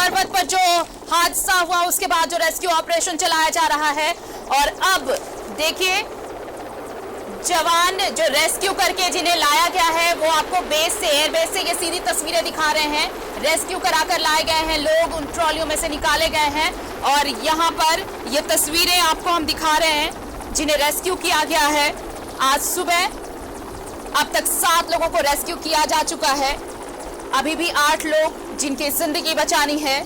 पर्वत पर जो हादसा हुआ उसके बाद जो रेस्क्यू ऑपरेशन चलाया जा रहा है। और अब देखिए जवान जो रेस्क्यू करके जिन्हें लाया गया है वो आपको बेस से, एयरबेस से ये सीधी तस्वीरें दिखा रहे हैं। रेस्क्यू कराकर लाए गए हैं लोग, उन ट्रॉलियों में से निकाले गए हैं। और यहाँ पर ये तस्वीरें आपको हम दिखा रहे हैं जिन्हें रेस्क्यू किया गया है। आज सुबह अब तक 7 लोगों को रेस्क्यू किया जा चुका है। अभी भी 8 लोग जिनकी जिंदगी बचानी है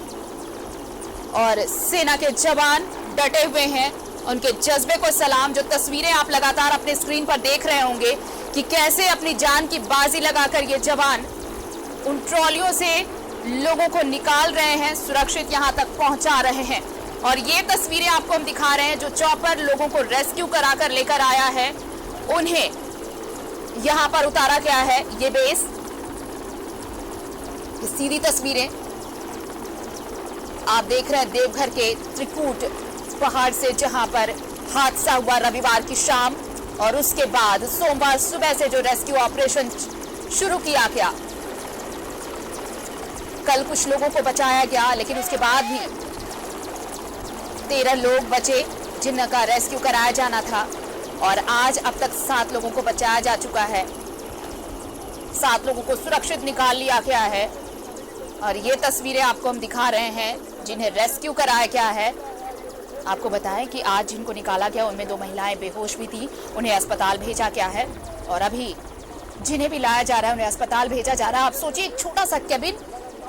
और सेना के जवान डटे हुए हैं। उनके जज्बे को सलाम। जो तस्वीरें आप लगातार अपने स्क्रीन पर देख रहे होंगे कि कैसे अपनी जान की बाजी लगाकर ये जवान उन ट्रॉलियों से लोगों को निकाल रहे हैं, सुरक्षित यहां तक पहुंचा रहे हैं। और ये तस्वीरें आपको हम दिखा रहे हैं जो चॉपर लोगों को रेस्क्यू कराकर लेकर आया है, उन्हें यहां पर उतारा गया है। ये बेस, ये सीधी तस्वीरें आप देख रहे हैं देवघर के त्रिकूट पहाड़ से, जहां पर हादसा हुआ रविवार की शाम और उसके बाद सोमवार सुबह से जो रेस्क्यू ऑपरेशन शुरू किया गया। कल कुछ लोगों को बचाया गया लेकिन उसके बाद भी 13 लोग बचे जिनका रेस्क्यू कराया जाना था। और आज अब तक 7 लोगों को बचाया जा चुका है। 7 लोगों को सुरक्षित निकाल लिया गया है। और ये तस्वीरें आपको हम दिखा रहे हैं जिन्हें रेस्क्यू कराया गया है। आपको बताएं कि आज जिनको निकाला गया उनमें 2 महिलाएं बेहोश भी थी, उन्हें अस्पताल भेजा गया है। और अभी जिन्हें भी लाया जा रहा है उन्हें अस्पताल भेजा जा रहा है। आप सोचिए एक छोटा सा केबिन,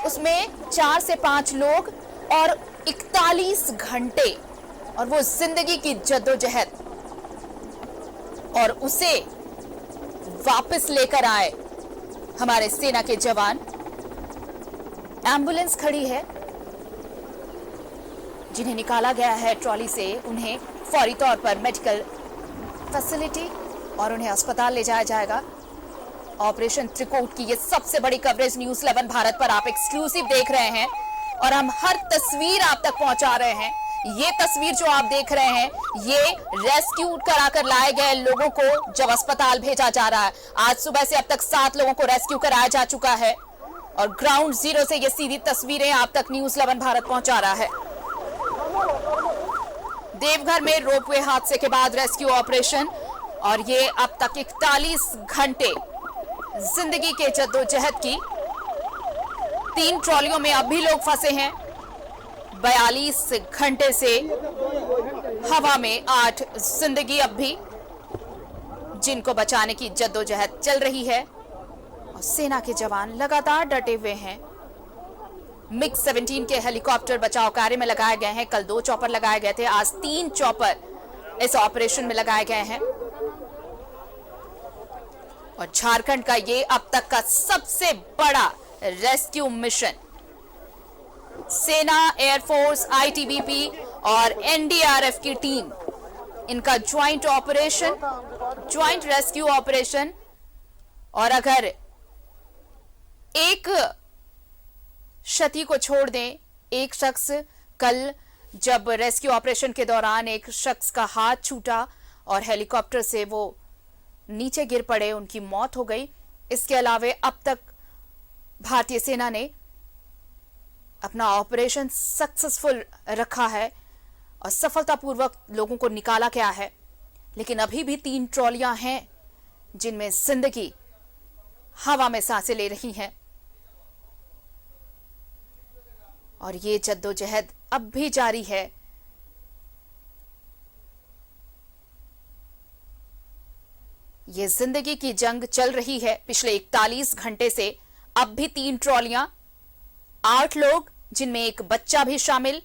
उसमें 4 से 5 लोग और 41 घंटे, और वो जिंदगी की जद्दोजहद, और उसे वापस लेकर आए हमारे सेना के जवान। एम्बुलेंस खड़ी है, जिन्हें निकाला गया है ट्रॉली से उन्हें फौरी तौर पर मेडिकल फैसिलिटी और उन्हें अस्पताल ले जाया जाएगा। ऑपरेशन त्रिकूट की ये सबसे बड़ी कवरेज न्यूज़ 11 भारत पर आप एक्सक्लूसिव देख रहे हैं और हम हर तस्वीर आप तक पहुंचा रहे हैं। ये तस्वीर जो आप देख रहे हैं ये रेस्क्यू कराकर लाए गए लोगों को जब अस्पताल भेजा जा रहा है। आज सुबह से अब तक 7 लोगों को रेस्क्यू कराया जा चुका है और ग्राउंड जीरो से ये सीधी तस्वीरें आप तक न्यूज़ 11 भारत पहुंचा रहा है। देवघर में रोपवे हादसे के बाद रेस्क्यू ऑपरेशन, और ये अब तक 41 घंटे जिंदगी के जद्दोजहद की। 3 ट्रॉलियों में अब भी लोग फंसे हैं। 42 घंटे से हवा में, 8 जिंदगी अब भी जिनको बचाने की जद्दोजहद चल रही है। और सेना के जवान लगातार डटे हुए हैं। मिग 17 के हेलीकॉप्टर बचाव कार्य में लगाए गए हैं। कल 2 चॉपर लगाए गए थे, आज 3 चॉपर इस ऑपरेशन में लगाए गए हैं। और झारखंड का ये अब तक का सबसे बड़ा रेस्क्यू मिशन। सेना, एयरफोर्स, आईटीबीपी और एनडीआरएफ की टीम, इनका joint operation, joint rescue operation. और अगर एक क्षति को छोड़ दें, एक शख्स, कल जब रेस्क्यू ऑपरेशन के दौरान एक शख्स का हाथ छूटा और हेलीकॉप्टर से वो नीचे गिर पड़े, उनकी मौत हो गई। इसके अलावा अब तक भारतीय सेना ने अपना ऑपरेशन सक्सेसफुल रखा है और सफलतापूर्वक लोगों को निकाला गया है। लेकिन अभी भी 3 ट्रॉलियां हैं जिनमें जिंदगी हवा में सांसें ले रही हैं। और ये जद्दोजहद अब भी जारी है। ये जिंदगी की जंग चल रही है पिछले 41 घंटे से। अब भी 3 ट्रॉलियां, 8 लोग जिनमें एक बच्चा भी शामिल।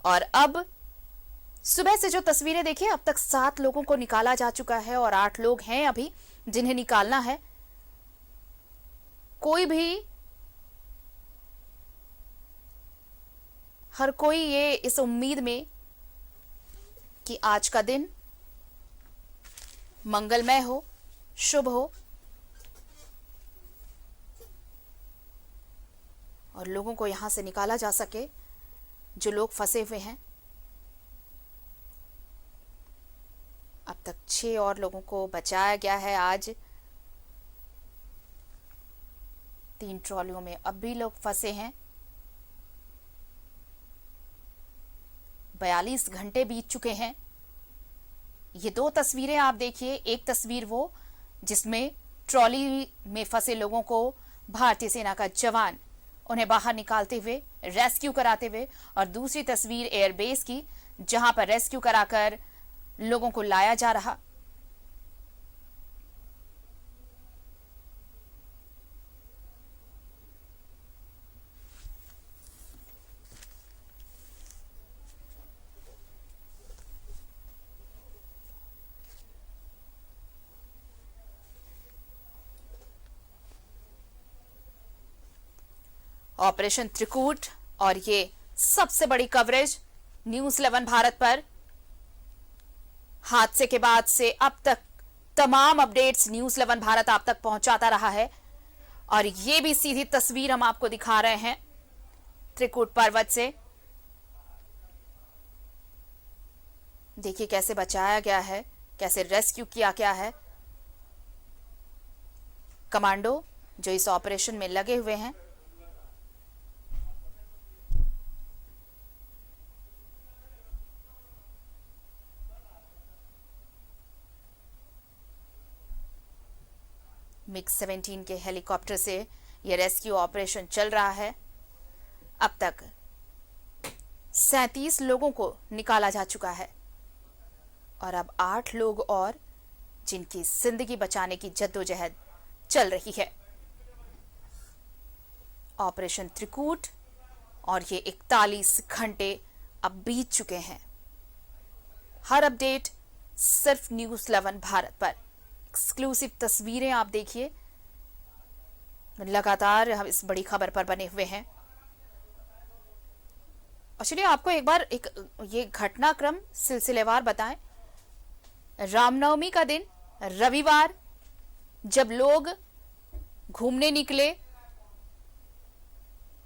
और अब सुबह से जो तस्वीरें देखिए, अब तक 7 लोगों को निकाला जा चुका है और 8 लोग हैं अभी जिन्हें निकालना है। कोई भी, हर कोई ये इस उम्मीद में कि आज का दिन मंगलमय हो, शुभ हो और लोगों को यहां से निकाला जा सके जो लोग फंसे हुए हैं। अब तक 6 और लोगों को बचाया गया है। आज 3 ट्रॉलियों में अब भी लोग फंसे हैं। 42 घंटे बीत चुके हैं। ये दो तस्वीरें आप देखिए, एक तस्वीर वो जिसमें ट्रॉली में फंसे लोगों को भारतीय सेना का जवान उन्हें बाहर निकालते हुए रेस्क्यू कराते हुए, और दूसरी तस्वीर एयरबेस की जहां पर रेस्क्यू कराकर लोगों को लाया जा रहा। ऑपरेशन त्रिकूट और ये सबसे बड़ी कवरेज न्यूज़ 11 भारत पर। हादसे के बाद से अब तक तमाम अपडेट्स न्यूज़ 11 भारत आप तक पहुंचाता रहा है, और ये भी सीधी तस्वीर हम आपको दिखा रहे हैं त्रिकूट पर्वत से। देखिए कैसे बचाया गया है, कैसे रेस्क्यू किया गया है। कमांडो जो इस ऑपरेशन में लगे हुए हैं, MiG-17 के हेलीकॉप्टर से यह रेस्क्यू ऑपरेशन चल रहा है। अब तक 37 लोगों को निकाला जा चुका है, और अब 8 लोग और जिनकी जिंदगी बचाने की जद्दोजहद चल रही है। ऑपरेशन त्रिकूट और ये 41 घंटे अब बीत चुके हैं। हर अपडेट सिर्फ न्यूज़ 11 भारत पर। एक्सक्लूसिव तस्वीरें आप देखिए, लगातार हम इस बड़ी खबर पर बने हुए हैं। और चलिए आपको एक बार ये घटनाक्रम सिलसिलेवार बताएं। रामनवमी का दिन रविवार, जब लोग घूमने निकले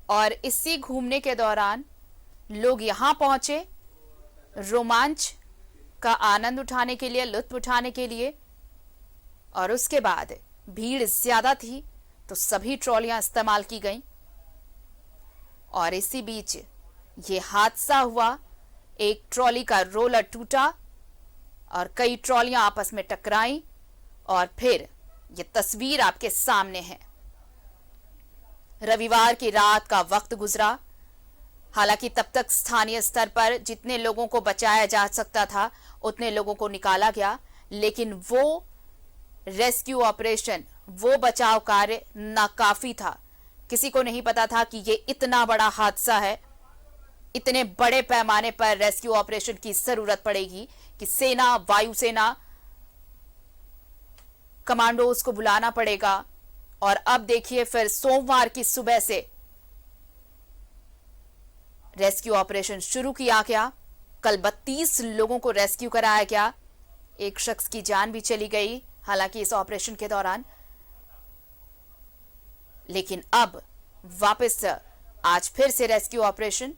और इसी घूमने के दौरान लोग यहां पहुंचे रोमांच का आनंद उठाने के लिए, लुत्फ उठाने के लिए, और उसके बाद भीड़ ज्यादा थी तो सभी ट्रॉलियां इस्तेमाल की गईं, और इसी बीच ये हादसा हुआ। एक ट्रॉली का रोलर टूटा और कई ट्रॉलियां आपस में टकराईं, और फिर ये तस्वीर आपके सामने है। रविवार की रात का वक्त गुजरा। हालांकि तब तक स्थानीय स्तर पर जितने लोगों को बचाया जा सकता था उतने लोगों को निकाला गया, लेकिन वो रेस्क्यू ऑपरेशन, वो बचाव कार्य नाकाफी था। किसी को नहीं पता था कि ये इतना बड़ा हादसा है, इतने बड़े पैमाने पर रेस्क्यू ऑपरेशन की जरूरत पड़ेगी, कि सेना, वायुसेना, कमांडोज को बुलाना पड़ेगा। और अब देखिए फिर सोमवार की सुबह से रेस्क्यू ऑपरेशन शुरू किया गया। कल 32 लोगों को रेस्क्यू कराया गया। एक शख्स की जान भी चली गई हालांकि इस ऑपरेशन के दौरान, लेकिन अब वापस आज फिर से रेस्क्यू ऑपरेशन,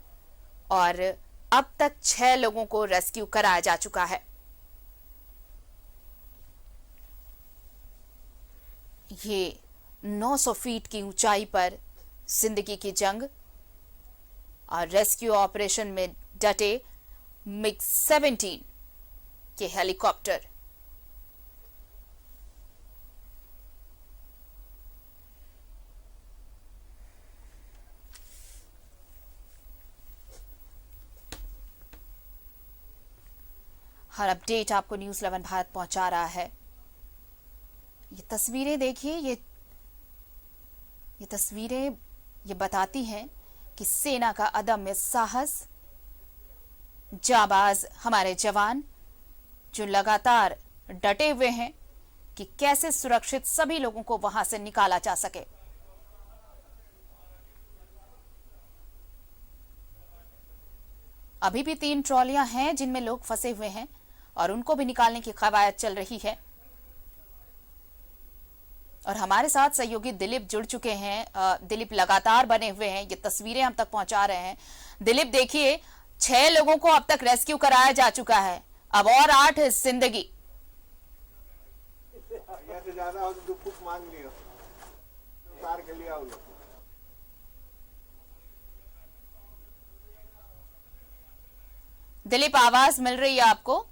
और अब तक 6 लोगों को रेस्क्यू कराया जा चुका है। ये 900 फीट की ऊंचाई पर जिंदगी की जंग, और रेस्क्यू ऑपरेशन में डटे MiG-17 के हेलीकॉप्टर। हर अपडेट आपको न्यूज़ 11 भारत पहुंचा रहा है। ये तस्वीरें देखिए, ये तस्वीरें ये बताती हैं कि सेना का अदम्य साहस, जाबाज हमारे जवान जो लगातार डटे हुए हैं कि कैसे सुरक्षित सभी लोगों को वहां से निकाला जा सके। अभी भी 3 ट्रॉलियां हैं जिनमें लोग फंसे हुए हैं, और उनको भी निकालने की कवायद चल रही है। और हमारे साथ सहयोगी दिलीप जुड़ चुके हैं। दिलीप लगातार बने हुए हैं, ये तस्वीरें हम तक पहुंचा रहे हैं। दिलीप देखिए, 6 लोगों को अब तक रेस्क्यू कराया जा चुका है, अब और 8 जिंदगी। दिलीप, आवाज मिल रही है आपको?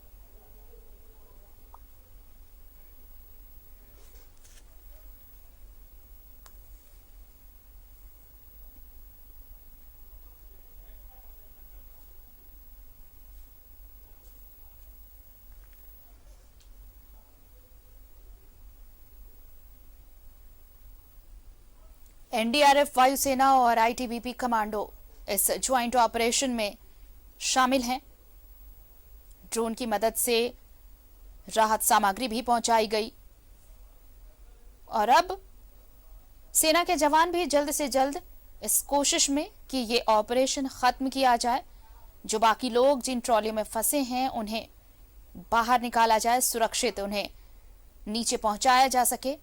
एनडीआरएफ, वायुसेना और आईटीबीपी कमांडो इस ज्वाइंट ऑपरेशन में शामिल हैं। ड्रोन की मदद से राहत सामग्री भी पहुंचाई गई और अब सेना के जवान भी जल्द से जल्द इस कोशिश में कि ये ऑपरेशन खत्म किया जाए, जो बाकी लोग जिन ट्रॉलियों में फंसे हैं उन्हें बाहर निकाला जाए, सुरक्षित उन्हें नीचे पहुंचाया जा सके।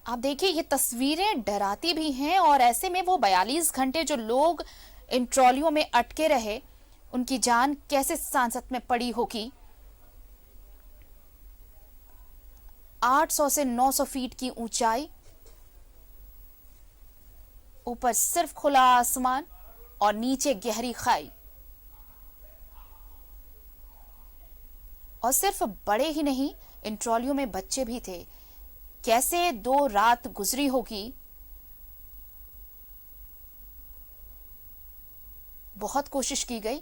आप देखिए, ये तस्वीरें डराती भी हैं और ऐसे में वो 42 घंटे जो लोग इन ट्रॉलियों में अटके रहे, उनकी जान कैसे सांसत में पड़ी होगी। 800 से 900 फीट की ऊंचाई, ऊपर सिर्फ खुला आसमान और नीचे गहरी खाई। और सिर्फ बड़े ही नहीं, इन ट्रॉलियों में बच्चे भी थे। कैसे 2 रात गुजरी होगी, बहुत कोशिश की गई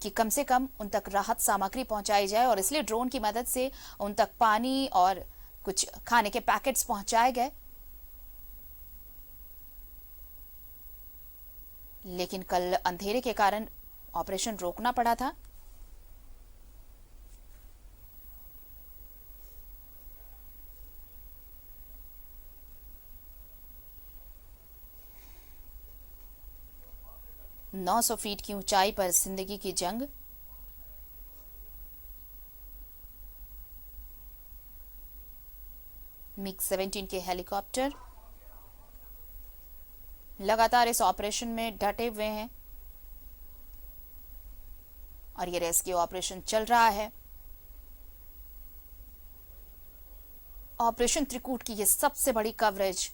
कि कम से कम उन तक राहत सामग्री पहुंचाई जाए और इसलिए ड्रोन की मदद से उन तक पानी और कुछ खाने के पैकेट्स पहुंचाए गए। लेकिन कल अंधेरे के कारण ऑपरेशन रोकना पड़ा था। नौ 900 फीट की ऊंचाई पर जिंदगी की जंग। MiG-17 के हेलीकॉप्टर लगातार इस ऑपरेशन में डटे हुए हैं और ये रेस्क्यू ऑपरेशन चल रहा है। ऑपरेशन त्रिकूट की ये सबसे बड़ी कवरेज।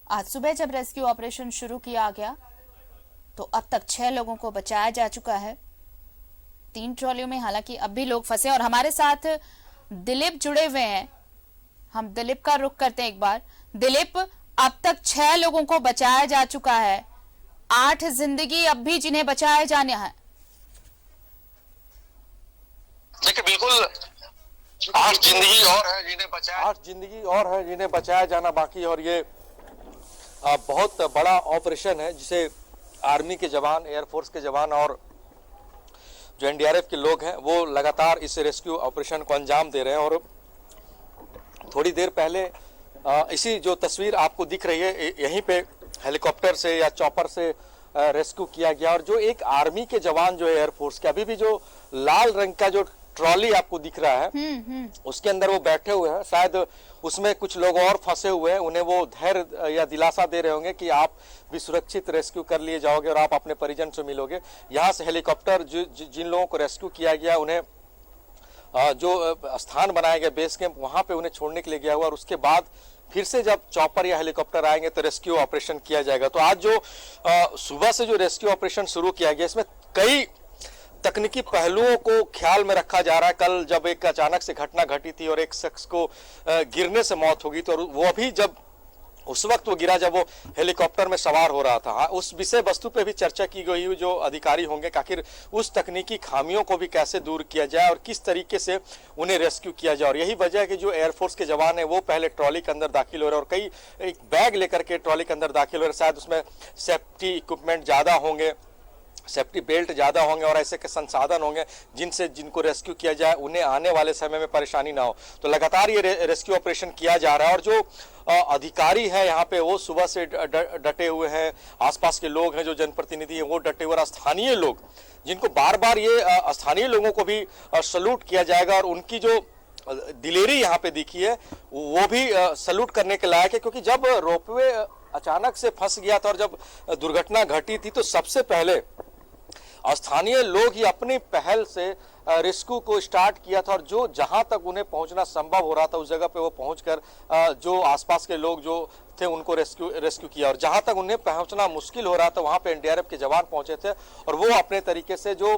आज सुबह जब रेस्क्यू ऑपरेशन शुरू किया गया तो अब तक 6 लोगों को बचाया जा चुका है। 3 ट्रॉलियों में हालांकि अब भी लोग फंसे और हमारे साथ दिलीप जुड़े हुए हैं। हम दिलीप का रुख करते हैं एक बार। दिलीप, अब तक 6 लोगों को बचाया जा चुका है, 8 जिंदगी अब भी जिन्हें बचाया जाना है। देखिए, बिल्कुल 8 जिंदगी और है जिन्हें बचाया जाना बाकी है। और ये बहुत बड़ा ऑपरेशन है जिसे आर्मी के जवान, एयरफोर्स के जवान और जो एनडीआरएफ के लोग हैं वो लगातार इस रेस्क्यू ऑपरेशन को अंजाम दे रहे हैं। और थोड़ी देर पहले इसी जो तस्वीर आपको दिख रही है, यहीं पे हेलीकॉप्टर से या चॉपर से रेस्क्यू किया गया। और जो एक आर्मी के जवान जो है एयरफोर्स के, अभी भी जो लाल रंग का जो ट्रॉली आपको दिख रहा है उसके अंदर वो बैठे हुए हैं। शायद उसमें कुछ लोग और फंसे हुए हैं, उन्हें वो धैर्य या दिलासा दे रहे होंगे कि आप भी सुरक्षित रेस्क्यू कर लिए जाओगे और आप अपने परिजन से मिलोगे। यहाँ से हेलीकॉप्टर जिन लोगों को रेस्क्यू किया गया उन्हें जो स्थान बनाया गया बेस कैंप, वहां पे उन्हें छोड़ने के लिए गया हुआ और उसके बाद फिर से जब चॉपर या हेलीकॉप्टर आएंगे तो रेस्क्यू ऑपरेशन किया जाएगा। तो आज जो सुबह से जो रेस्क्यू ऑपरेशन शुरू किया गया, इसमें कई तकनीकी पहलुओं को ख्याल में रखा जा रहा है। कल जब एक अचानक से घटना घटी थी और एक शख्स को गिरने से मौत हो गई, तो वो अभी जब उस वक्त वो गिरा जब वो हेलीकॉप्टर में सवार हो रहा था। उस विषय वस्तु पे भी चर्चा की गई, जो अधिकारी होंगे आखिर उस तकनीकी खामियों को भी कैसे दूर किया जाए और किस तरीके से उन्हें रेस्क्यू किया जाए। और यही वजह है कि जो एयरफोर्स के जवान है वो पहले ट्रॉली के अंदर दाखिल हो रहे हैं और कई एक बैग लेकर के ट्रॉली के अंदर दाखिल हो रहे हैं। शायद उसमें सेफ्टी इक्विपमेंट ज़्यादा होंगे, सेफ्टी बेल्ट ज़्यादा होंगे और ऐसे के संसाधन होंगे जिनसे जिनको रेस्क्यू किया जाए उन्हें आने वाले समय में परेशानी ना हो। तो लगातार ये रेस्क्यू ऑपरेशन किया जा रहा है और जो अधिकारी हैं यहाँ पे वो सुबह से डटे हुए हैं। आसपास के लोग हैं जो जनप्रतिनिधि हैं वो डटे हुए और स्थानीय लोग जिनको बार बार ये स्थानीय लोगों को भी सल्यूट किया जाएगा और उनकी जो दिलेरी यहाँ पे दिखी है वो भी सल्यूट करने के लायक है, क्योंकि जब रोपवे अचानक से फंस गया था और जब दुर्घटना घटी थी तो सबसे पहले स्थानीय लोग ही अपनी पहल से रेस्क्यू को स्टार्ट किया था, और जो जहां तक उन्हें पहुंचना संभव हो रहा था उस जगह पे वो पहुंचकर जो आसपास के लोग जो थे उनको रेस्क्यू किया, और जहां तक उन्हें पहुंचना मुश्किल हो रहा था वहां पे एनडीआरएफ के जवान पहुंचे थे और वो अपने तरीके से जो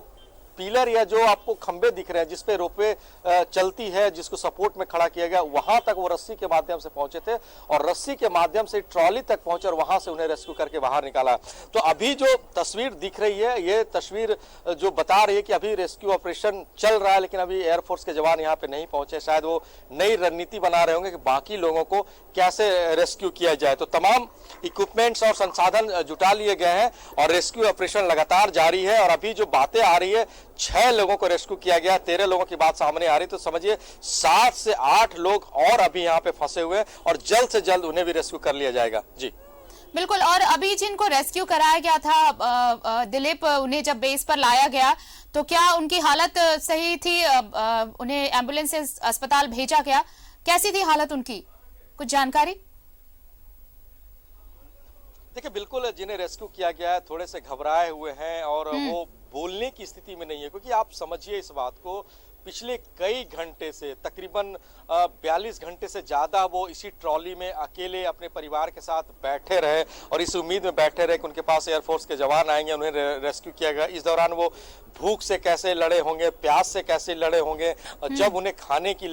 पिलर या जो आपको खंबे दिख रहे हैं जिसपे रोपवे चलती है, जिसको सपोर्ट में खड़ा किया गया, वहां तक वो रस्सी के माध्यम से पहुंचे थे और रस्सी के माध्यम से ट्रॉली तक पहुंचे और वहां से उन्हें रेस्क्यू करके बाहर निकाला। तो अभी जो तस्वीर दिख रही है ये तस्वीर जो बता रही है कि अभी रेस्क्यू ऑपरेशन चल रहा है, लेकिन अभी एयरफोर्स के जवान यहाँ पे नहीं पहुंचे। शायद वो नई रणनीति बना रहे होंगे कि बाकी लोगों को कैसे रेस्क्यू किया जाए। तो तमाम इक्विपमेंट्स और संसाधन जुटा लिए गए हैं और रेस्क्यू ऑपरेशन लगातार जारी है। और अभी जो बातें आ रही है 6 लोगों को रेस्क्यू किया गया, 13 लोगों की बात सामने आ रही, तो समझिए 7 से 8 लोग और अभी यहाँ पे फंसे हुए हैं और जल्द से जल्द उन्हें भी रेस्क्यू कर लिया जाएगा। जी बिल्कुल। और अभी जिनको रेस्क्यू कराया गया था दिलीप, उन्हें जब बेस पर लाया गया तो क्या उनकी हालत सही थी? उन्हें एम्बुलेंस से अस्पताल भेजा गया, कैसी थी हालत उनकी, कुछ जानकारी? देखिए बिल्कुल, जिन्हें रेस्क्यू किया गया है थोड़े से घबराए हुए हैं और वो बोलने की स्थिति में नहीं है, क्योंकि आप समझिए इस बात को, पिछले कई घंटे से तकरीबन 42 घंटे से ज़्यादा वो इसी ट्रॉली में अकेले अपने परिवार के साथ बैठे रहे और इस उम्मीद में बैठे रहे कि उनके पास एयरफोर्स के जवान आएंगे, उन्हें रेस्क्यू किया गया। इस दौरान वो भूख से कैसे लड़े होंगे, प्यास से कैसे लड़े होंगे, जब उन्हें खाने की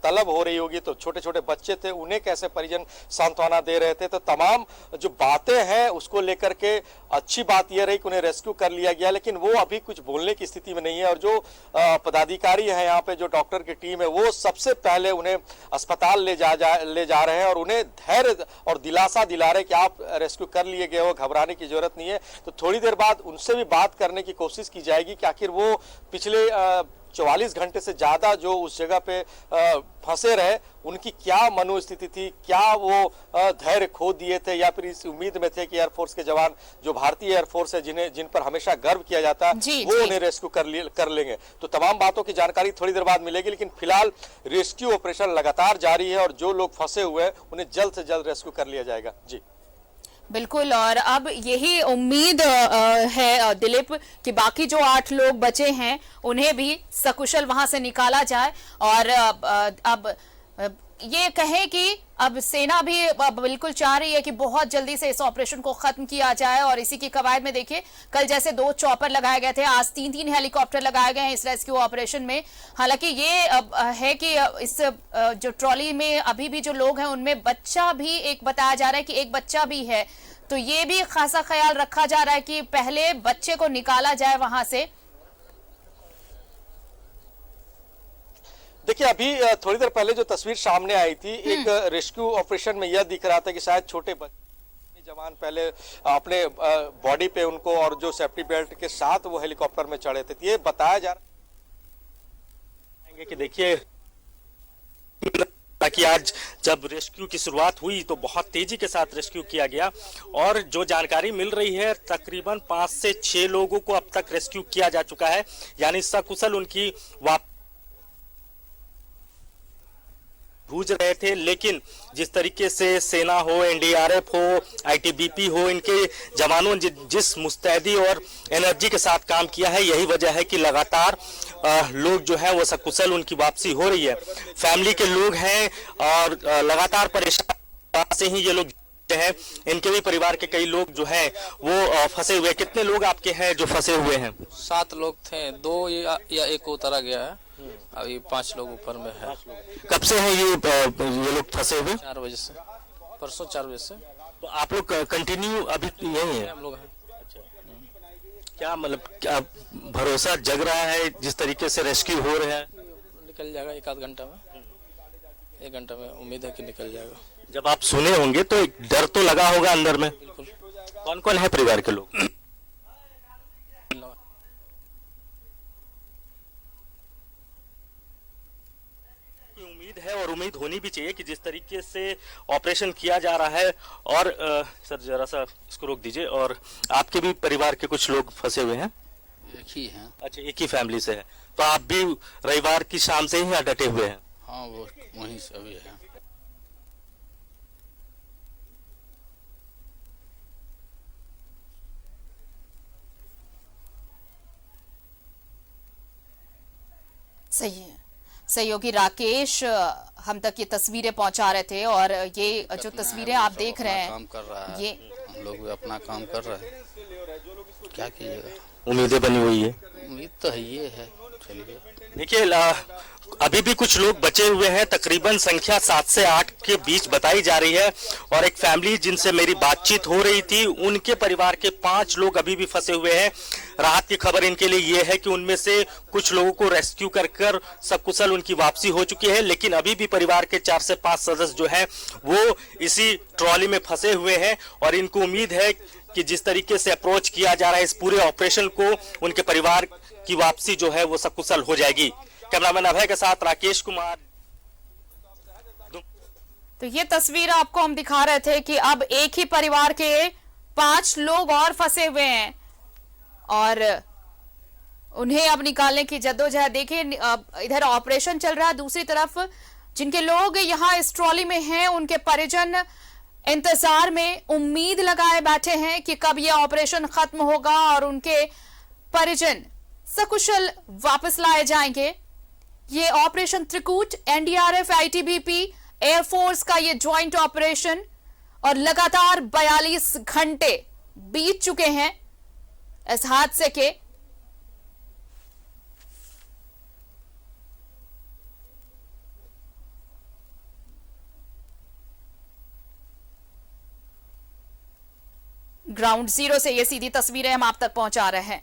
तलब हो रही होगी तो छोटे छोटे बच्चे थे उन्हें कैसे परिजन सांत्वना दे रहे थे। तो तमाम जो बातें हैं उसको लेकर के अच्छी बात यह रही कि उन्हें रेस्क्यू कर लिया गया, लेकिन वो अभी कुछ बोलने की स्थिति में नहीं है। और जो पदाधिकारी है यहाँ पे, जो डॉक्टर की टीम है, वो सबसे पहले उन्हें अस्पताल ले जा रहे हैं और उन्हें धैर्य और दिलासा दिला रहे हैं कि आप रेस्क्यू कर लिए गए हो, घबराने की जरूरत नहीं है। तो थोड़ी देर बाद उनसे भी बात करने की कोशिश की जाएगी कि आखिर वो पिछले 44 घंटे से ज्यादा जो उस जगह पे फंसे रहे उनकी क्या मनोस्थिति थी, क्या वो धैर्य खो दिए थे या फिर इस उम्मीद में थे कि एयरफोर्स के जवान, जो भारतीय एयरफोर्स है जिन पर हमेशा गर्व किया जाता है, वो उन्हें रेस्क्यू कर लेंगे। तो तमाम बातों की जानकारी थोड़ी देर बाद मिलेगी, लेकिन फिलहाल रेस्क्यू ऑपरेशन लगातार जारी है और जो लोग फंसे हुए हैं उन्हें जल्द से जल्द रेस्क्यू कर लिया जाएगा। जी बिल्कुल। और अब यही उम्मीद है दिलीप कि बाकी जो 8 लोग बचे हैं उन्हें भी सकुशल वहां से निकाला जाए और अब ये कहें कि अब सेना भी बिल्कुल चाह रही है कि बहुत जल्दी से इस ऑपरेशन को खत्म किया जाए। और इसी की कवायद में देखिए, कल जैसे 2 चॉपर लगाए गए थे, आज 3 हेलीकॉप्टर लगाए गए हैं इस रेस्क्यू ऑपरेशन में। हालांकि ये है कि इस जो ट्रॉली में अभी भी जो लोग हैं उनमें बच्चा भी एक बताया जा रहा है कि एक बच्चा भी है, तो ये भी खासा ख्याल रखा जा रहा है कि पहले बच्चे को निकाला जाए वहां से। देखिए अभी थोड़ी देर पहले जो तस्वीर सामने आई थी, एक रेस्क्यू ऑपरेशन में यह दिख रहा था कि शायद छोटे बच्चे जवान पहले अपने बॉडी पे उनको और जो सेफ्टी बेल्ट के साथ वो हेलीकॉप्टर में चढ़े थे। ये बताया जा रहा है कि देखिए ताकि आज जब रेस्क्यू की शुरुआत हुई तो बहुत तेजी के साथ रेस्क्यू किया गया और जो जानकारी मिल रही है तकरीबन 5 से 6 लोगों को अब तक रेस्क्यू किया जा चुका है, यानी सकुशल उनकी जूझ रहे थे। लेकिन जिस तरीके से सेना हो, एनडीआरएफ हो, आईटीबीपी हो, इनके जवानों ने जिस मुस्तैदी और एनर्जी के साथ काम किया है, यही वजह है कि लगातार लोग जो है वो सकुशल उनकी वापसी हो रही है। फैमिली के लोग हैं और लगातार परेशान से ही ये लोग हैं, इनके भी परिवार के कई लोग जो हैं वो फंसे हुए। कितने लोग आपके हैं जो फंसे हुए हैं? 7 लोग थे, 2 या 1 उतरा गया है, अभी 5 लोग ऊपर में है। कब से है ये लोग फंसे हुए? 4 बजे से, परसों 4 बजे से। तो आप लोग कंटिन्यू अभी यही है? हम लोग हैं। क्या मतलब क्या भरोसा जग रहा है जिस तरीके से रेस्क्यू हो रहे हैं? निकल जाएगा 1 आध घंटा में, 1 घंटा में उम्मीद है कि निकल जाएगा। जब आप सुने होंगे तो एक डर तो लगा होगा अंदर में। बिल्कुल। कौन कौन है परिवार के लोग? उम्मीद है और उम्मीद होनी भी चाहिए कि जिस तरीके से ऑपरेशन किया जा रहा है। और सर जरा सा इसको रोक दीजिए। और आपके भी परिवार के कुछ लोग फंसे हुए हैं? एक ही हैं। अच्छा, एक ही फैमिली से है, तो आप भी रविवार की शाम से ही यहाँ डटे हुए हैं? हाँ, वहीं से अभी है। सही है। सहयोगी राकेश हम तक ये तस्वीरें पहुंचा रहे थे और ये जो तस्वीरें आप देख रहे हैं काम कर रहा है, ये हम लोग भी अपना काम कर रहे हैं, क्या कीजिएगा, उम्मीदें बनी हुई है। उम्मीद तो है ये है। चलिए देखिए अभी भी कुछ लोग बचे हुए हैं, तकरीबन संख्या 7 से 8 के बीच बताई जा रही है। और एक फैमिली जिनसे मेरी बातचीत हो रही थी, उनके परिवार के 5 लोग अभी भी फंसे हुए हैं। राहत की खबर इनके लिए यह है कि उनमें से कुछ लोगों को रेस्क्यू कर सकुशल उनकी वापसी हो चुकी है, लेकिन अभी भी परिवार के 4 से 5 सदस्य जो हैं वो इसी ट्रॉली में फंसे हुए हैं। और इनको उम्मीद है कि जिस तरीके से अप्रोच किया जा रहा है इस पूरे ऑपरेशन को, उनके परिवार की वापसी जो है वो सकुशल हो जाएगी। कैमरामैन अभय के साथ राकेश कुमार। तो ये तस्वीर आपको हम दिखा रहे थे कि अब एक ही परिवार के 5 लोग और फंसे हुए हैं और उन्हें अब निकालने की जद्दोजहद। देखिए इधर ऑपरेशन चल रहा है, दूसरी तरफ जिनके लोग यहाँ इस ट्रॉली में हैं उनके परिजन इंतजार में उम्मीद लगाए बैठे हैं कि कब यह ऑपरेशन खत्म होगा और उनके परिजन सकुशल वापस लाए जाएंगे। ये operation Trikut, NDRF, ITBP, air force का ये ज्वाइंट ऑपरेशन और लगातार 42 घंटे बीत चुके हैं इस हादसे के। ग्राउंड जीरो से ये सीधी तस्वीरें हम आप तक पहुंचा रहे हैं।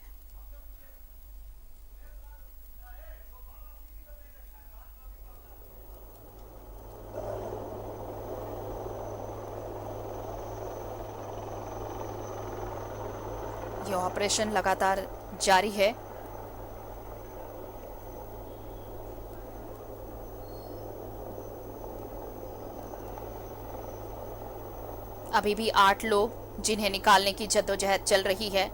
ये ऑपरेशन लगातार जारी है। अभी भी 8 लोग जिन्हें निकालने की जद्दोजहद चल रही है।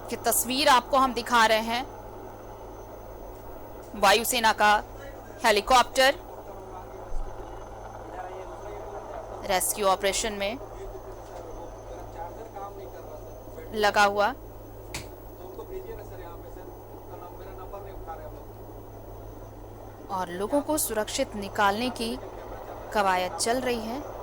की तस्वीर आपको हम दिखा रहे हैं वायुसेना का हेलीकॉप्टर रेस्क्यू ऑपरेशन में लगा हुआ। और लोगों को सुरक्षित निकालने की कवायद चल रही है।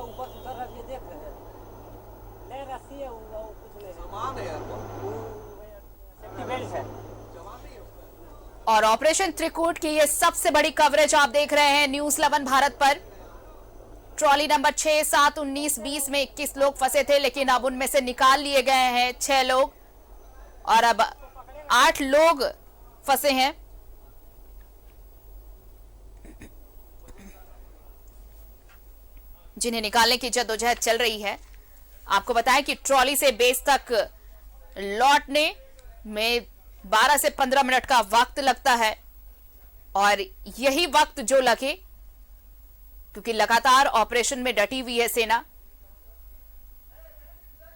ऊपर से उतर रहा है, देख रहे हैं, ले रस्सी है, वो कुछ नहीं, सामान है यार, सेफ्टी बेल्ट है। और ऑपरेशन त्रिकूट की ये सबसे बड़ी कवरेज आप देख रहे हैं न्यूज़ 11 भारत पर। ट्रॉली नंबर 6, 7, 19, 20 में 21 लोग फंसे थे, लेकिन अब उनमें से निकाल लिए गए हैं 6 लोग और अब 8 लोग फंसे हैं। जिन्हें निकालने की जद्दोजहद चल रही है। आपको बताएं कि ट्रॉली से बेस तक लौटने में 12 से 15 मिनट का वक्त लगता है और यही वक्त जो लगे, क्योंकि लगातार ऑपरेशन में डटी हुई है सेना।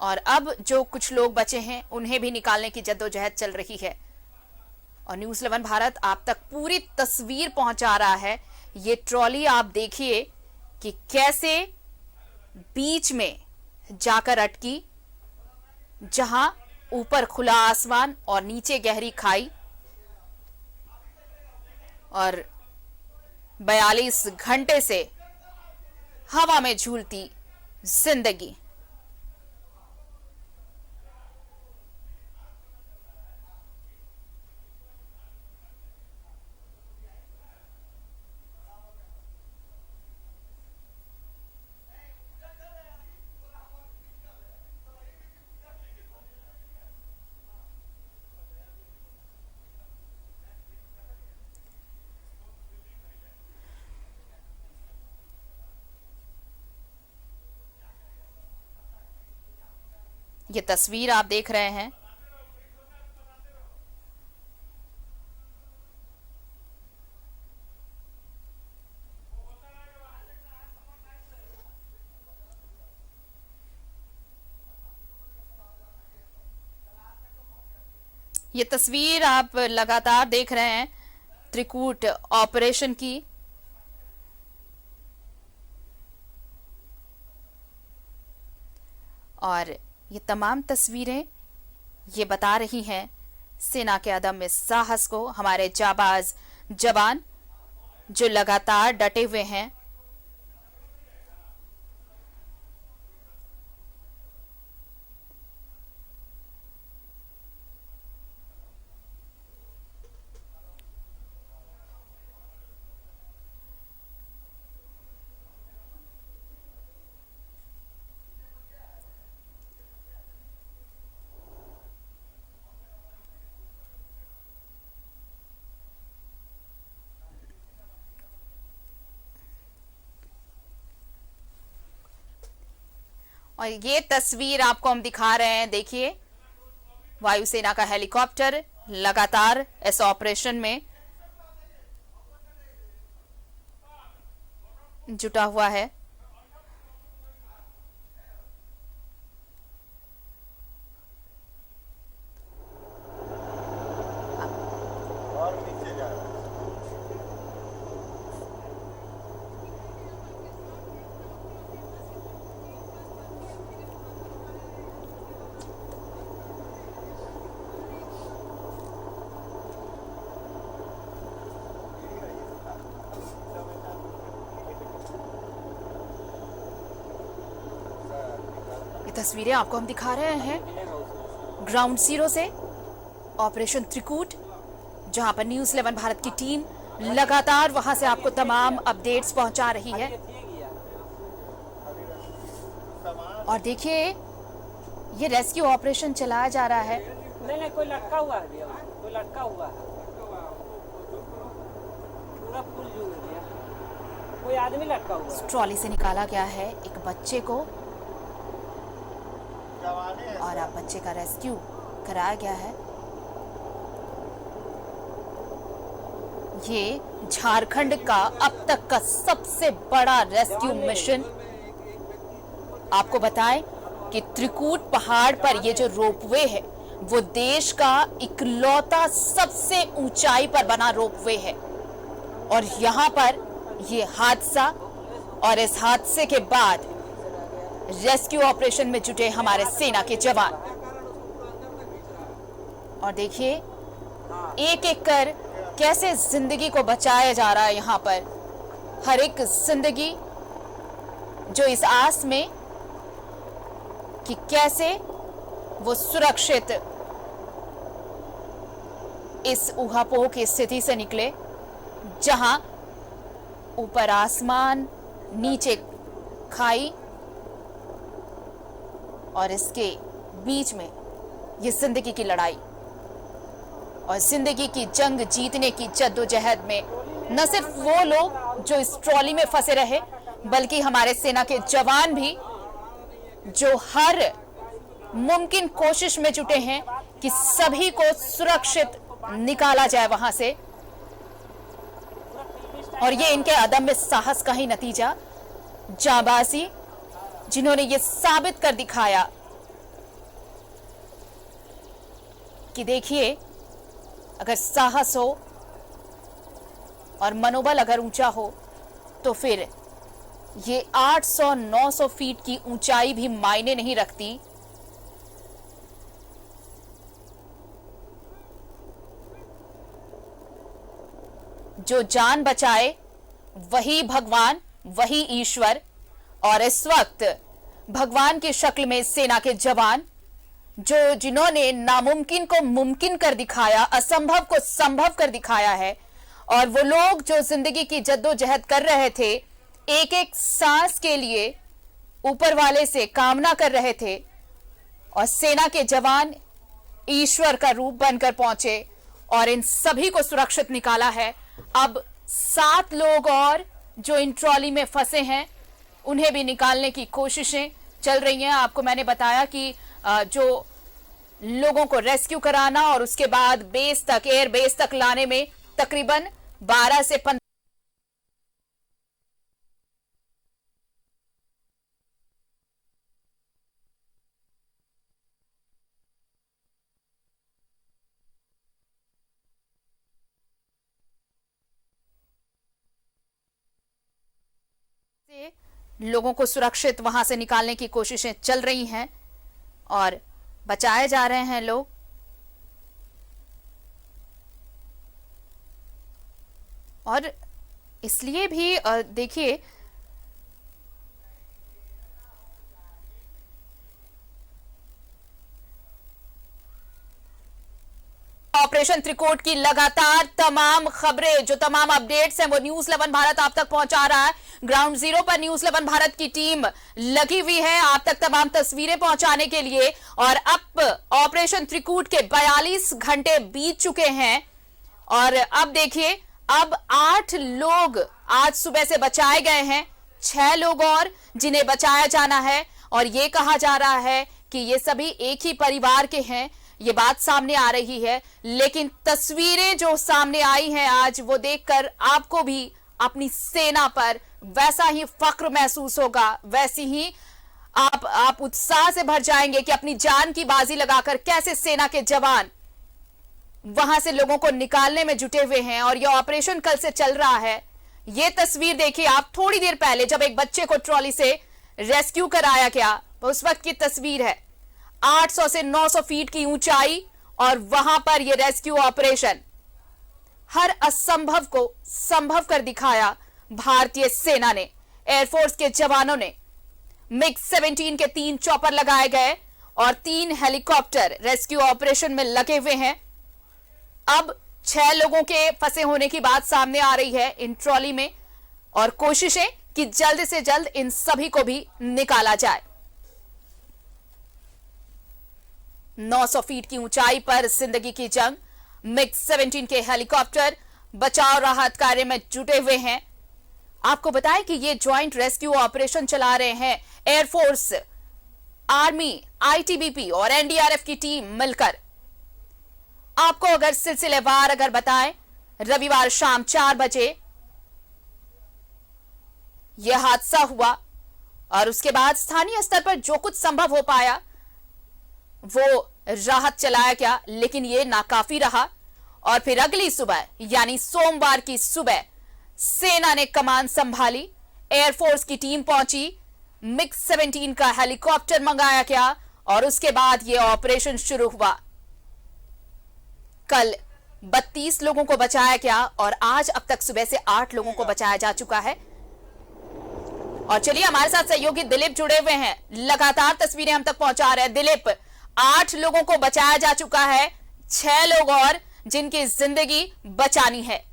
और अब जो कुछ लोग बचे हैं उन्हें भी निकालने की जद्दोजहद चल रही है और न्यूज़ 11 भारत आप तक पूरी तस्वीर पहुंचा रहा है। ये ट्रॉली आप देखिए कि कैसे बीच में जाकर अटकी, जहां ऊपर खुला आसमान और नीचे गहरी खाई और 42 घंटे से हवा में झूलती जिंदगी। ये तस्वीर आप देख रहे हैं। ये तस्वीर आप लगातार देख रहे हैं त्रिकूट ऑपरेशन की। और ये तमाम तस्वीरें ये बता रही हैं सेना के अदम्य साहस को, हमारे जाबाज जवान जो लगातार डटे हुए हैं। और ये तस्वीर आपको हम दिखा रहे हैं, देखिए वायुसेना का हेलीकॉप्टर लगातार इस ऑपरेशन में जुटा हुआ है। तस्वीरें आपको हम दिखा रहे हैं ग्राउंड जीरो से, ऑपरेशन त्रिकूट, जहां पर न्यूज़ 11 भारत की टीम लगातार वहां से आपको तमाम अपडेट्स पहुंचा रही है। और देखिए ये रेस्क्यू ऑपरेशन चलाया जा रहा है। नहीं कोई लटका हुआ है भैया, कोई लटका हुआ है, पूरा फुल जून गया, कोई आदमी लटका हुआ है। ट्रॉली से निकाला गया है एक बच्चे को और अब बच्चे का रेस्क्यू कराया गया है। ये झारखंड का अब तक का सबसे बड़ा रेस्क्यू मिशन। आपको बताएं कि त्रिकूट पहाड़ पर ये जो रोपवे है वो देश का इकलौता सबसे ऊंचाई पर बना रोपवे है। और यहाँ पर ये हादसा, और इस हादसे के बाद रेस्क्यू ऑपरेशन में जुटे हमारे सेना के जवान। और देखिए एक एक कर कैसे जिंदगी को बचाया जा रहा है यहाँ पर। हर एक जिंदगी जो इस आस में कि कैसे वो सुरक्षित इस ऊहापोह की स्थिति से निकले, जहां ऊपर आसमान, नीचे खाई और इसके बीच में ये जिंदगी की लड़ाई और जिंदगी की जंग जीतने की जद्दोजहद में न सिर्फ वो लोग जो इस ट्रॉली में फंसे रहे, बल्कि हमारे सेना के जवान भी जो हर मुमकिन कोशिश में जुटे हैं कि सभी को सुरक्षित निकाला जाए वहां से। और ये इनके अदम्य साहस का ही नतीजा, जाबाजी, जिन्होंने ये साबित कर दिखाया कि देखिए अगर साहस हो और मनोबल अगर ऊंचा हो तो फिर ये 800-900 फीट की ऊंचाई भी मायने नहीं रखती। जो जान बचाए वही भगवान, वही ईश्वर। और इस वक्त भगवान की शक्ल में सेना के जवान जो जिन्होंने नामुमकिन को मुमकिन कर दिखाया, असंभव को संभव कर दिखाया है। और वो लोग जो जिंदगी की जद्दोजहद कर रहे थे, एक एक सांस के लिए ऊपर वाले से कामना कर रहे थे, और सेना के जवान ईश्वर का रूप बनकर पहुंचे और इन सभी को सुरक्षित निकाला है। अब 7 लोग और जो इन ट्रॉली में फंसे हैं उन्हें भी निकालने की कोशिशें चल रही हैं। आपको मैंने बताया कि जो लोगों को रेस्क्यू कराना और उसके बाद बेस तक, एयर बेस तक लाने में तकरीबन 12 से 15 लोगों को सुरक्षित वहां से निकालने की कोशिशें चल रही हैं और बचाए जा रहे हैं लोग। और इसलिए भी देखिए, ऑपरेशन त्रिकोट की लगातार तमाम खबरें, जो तमाम अपडेट्स हैं, वो न्यूज 11 भारत आप तक पहुंचा रहा है। ग्राउंड जीरो पर न्यूज 11 भारत की टीम लगी हुई है आप तक तमाम तस्वीरें पहुंचाने के लिए। और अब ऑपरेशन त्रिकूट के 42 घंटे बीत चुके हैं और अब देखिए, अब 8 लोग आज सुबह से बचाए गए हैं, 6 लोग और जिन्हें बचाया जाना है। और ये कहा जा रहा है कि ये सभी एक ही परिवार के हैं, ये बात सामने आ रही है। लेकिन तस्वीरें जो सामने आई हैं आज, वो देखकर आपको भी अपनी सेना पर वैसा ही फक्र महसूस होगा, वैसी ही आप उत्साह से भर जाएंगे कि अपनी जान की बाजी लगाकर कैसे सेना के जवान वहां से लोगों को निकालने में जुटे हुए हैं। और यह ऑपरेशन कल से चल रहा है। यह तस्वीर देखिए आप, थोड़ी देर पहले जब एक बच्चे को ट्रॉली से रेस्क्यू कराया गया, उस वक्त की तस्वीर है। 800 से 900 फीट की ऊंचाई और वहां पर यह रेस्क्यू ऑपरेशन, हर असंभव को संभव कर दिखाया भारतीय सेना ने। एयरफोर्स के जवानों ने MiG-17 के 3 चॉपर लगाए गए और 3 हेलीकॉप्टर रेस्क्यू ऑपरेशन में लगे हुए हैं। अब 6 लोगों के फंसे होने की बात सामने आ रही है इन ट्रॉली में और कोशिशें कि जल्द से जल्द इन सभी को भी निकाला जाए। 900 फीट की ऊंचाई पर जिंदगी की जंग, MiG-17 के हेलीकॉप्टर बचाव राहत कार्य में जुटे हुए हैं। आपको बताएं कि ये ज्वाइंट रेस्क्यू ऑपरेशन चला रहे हैं एयरफोर्स, आर्मी, ITBP और NDRF की टीम मिलकर। आपको अगर सिलसिलेवार अगर बताएं, रविवार शाम 4 बजे यह हादसा हुआ और उसके बाद स्थानीय स्तर पर जो कुछ संभव हो पाया वो राहत चलाया गया, लेकिन यह नाकाफी रहा। और फिर अगली सुबह यानी सोमवार की सुबह सेना ने कमान संभाली, एयरफोर्स की टीम पहुंची, MiG-17 का हेलीकॉप्टर मंगाया गया और उसके बाद यह ऑपरेशन शुरू हुआ। कल 32 लोगों को बचाया गया और आज अब तक सुबह से 8 लोगों को बचाया जा चुका है। और चलिए, हमारे साथ सहयोगी दिलीप जुड़े हुए हैं, लगातार तस्वीरें हम तक पहुंचा रहे हैं। दिलीप, 8 लोगों को बचाया जा चुका है, 6 लोग और जिनकी जिंदगी बचानी है।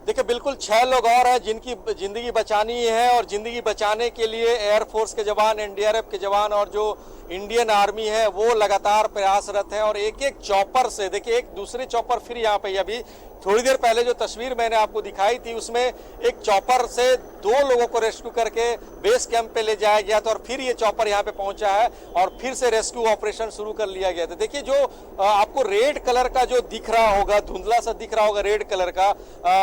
देखिए, बिल्कुल 6 लोग और हैं जिनकी जिंदगी बचानी है और जिंदगी बचाने के लिए एयरफोर्स के जवान, NDRF के जवान और जो इंडियन आर्मी है वो लगातार प्रयासरत है। और एक एक चॉपर से, देखिए, एक दूसरे चॉपर फिर यहाँ पे, अभी थोड़ी देर पहले जो तस्वीर मैंने आपको दिखाई थी उसमें एक चॉपर से 2 लोगों को रेस्क्यू करके बेस कैंप पे ले जाया गया था और फिर ये चॉपर यहाँ पे पहुंचा है और फिर से रेस्क्यू ऑपरेशन शुरू कर लिया गया था। देखिए, जो आपको रेड कलर का जो दिख रहा होगा, धुंधला सा दिख रहा होगा रेड कलर का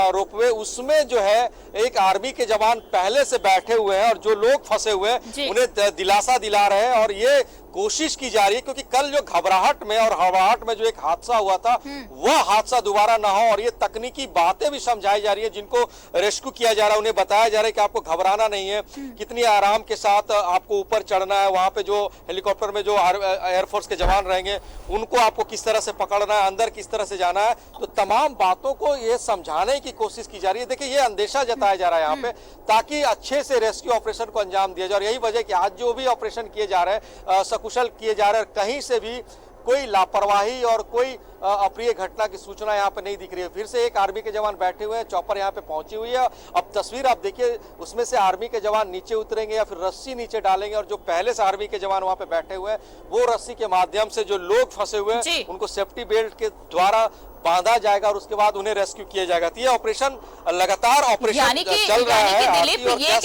रोपवे, उसमें जो है एक आर्मी के जवान पहले से बैठे हुए हैं और जो लोग फंसे हुए हैं उन्हें दिलासा दिला रहे हैं। और ये कोशिश की जा रही है क्योंकि कल जो घबराहट में और हड़बड़ाहट में जो एक हादसा हुआ था वह हादसा दोबारा ना हो। और ये तकनीकी बातें भी समझाई जा रही है, जिनको रेस्क्यू किया जा रहा है उन्हें बताया जा रहा है कि आपको घबराना नहीं है, कितनी आराम के साथ आपको ऊपर चढ़ना है, वहां पे जो हेलीकॉप्टर में जो एयरफोर्स के जवान रहेंगे उनको आपको किस तरह से पकड़ना है, अंदर किस तरह से जाना है। तो तमाम बातों को ये समझाने की कोशिश की जा रही है। देखिए, ये अंदेशा जताया जा रहा है यहाँ पे ताकि अच्छे से रेस्क्यू ऑपरेशन को अंजाम दिया जाए। और यही वजह कि आज जो भी ऑपरेशन किए जा रहे हैं, सकुशल किए जा रहे हैं, कहीं से भी कोई लापरवाही और कोई अप्रिय घटना की सूचना यहाँ पे नहीं दिख रही है। फिर से एक आर्मी के जवान बैठे हुए हैं, चॉपर यहाँ पे पहुंची हुई है। अब तस्वीर आप देखिए, उसमें से आर्मी के जवान नीचे उतरेंगे या फिर रस्सी नीचे डालेंगे और जो पहले से आर्मी के जवान वहां पे बैठे हुए हैं वो रस्सी के माध्यम से जो लोग फंसे हुए हैं उनको सेफ्टी बेल्ट के द्वारा बांधा जाएगा और उसके बाद उन्हें रेस्क्यू किया जाएगा। तो ये ऑपरेशन लगातार ऑपरेशन चल रहा है। दिलीप, ये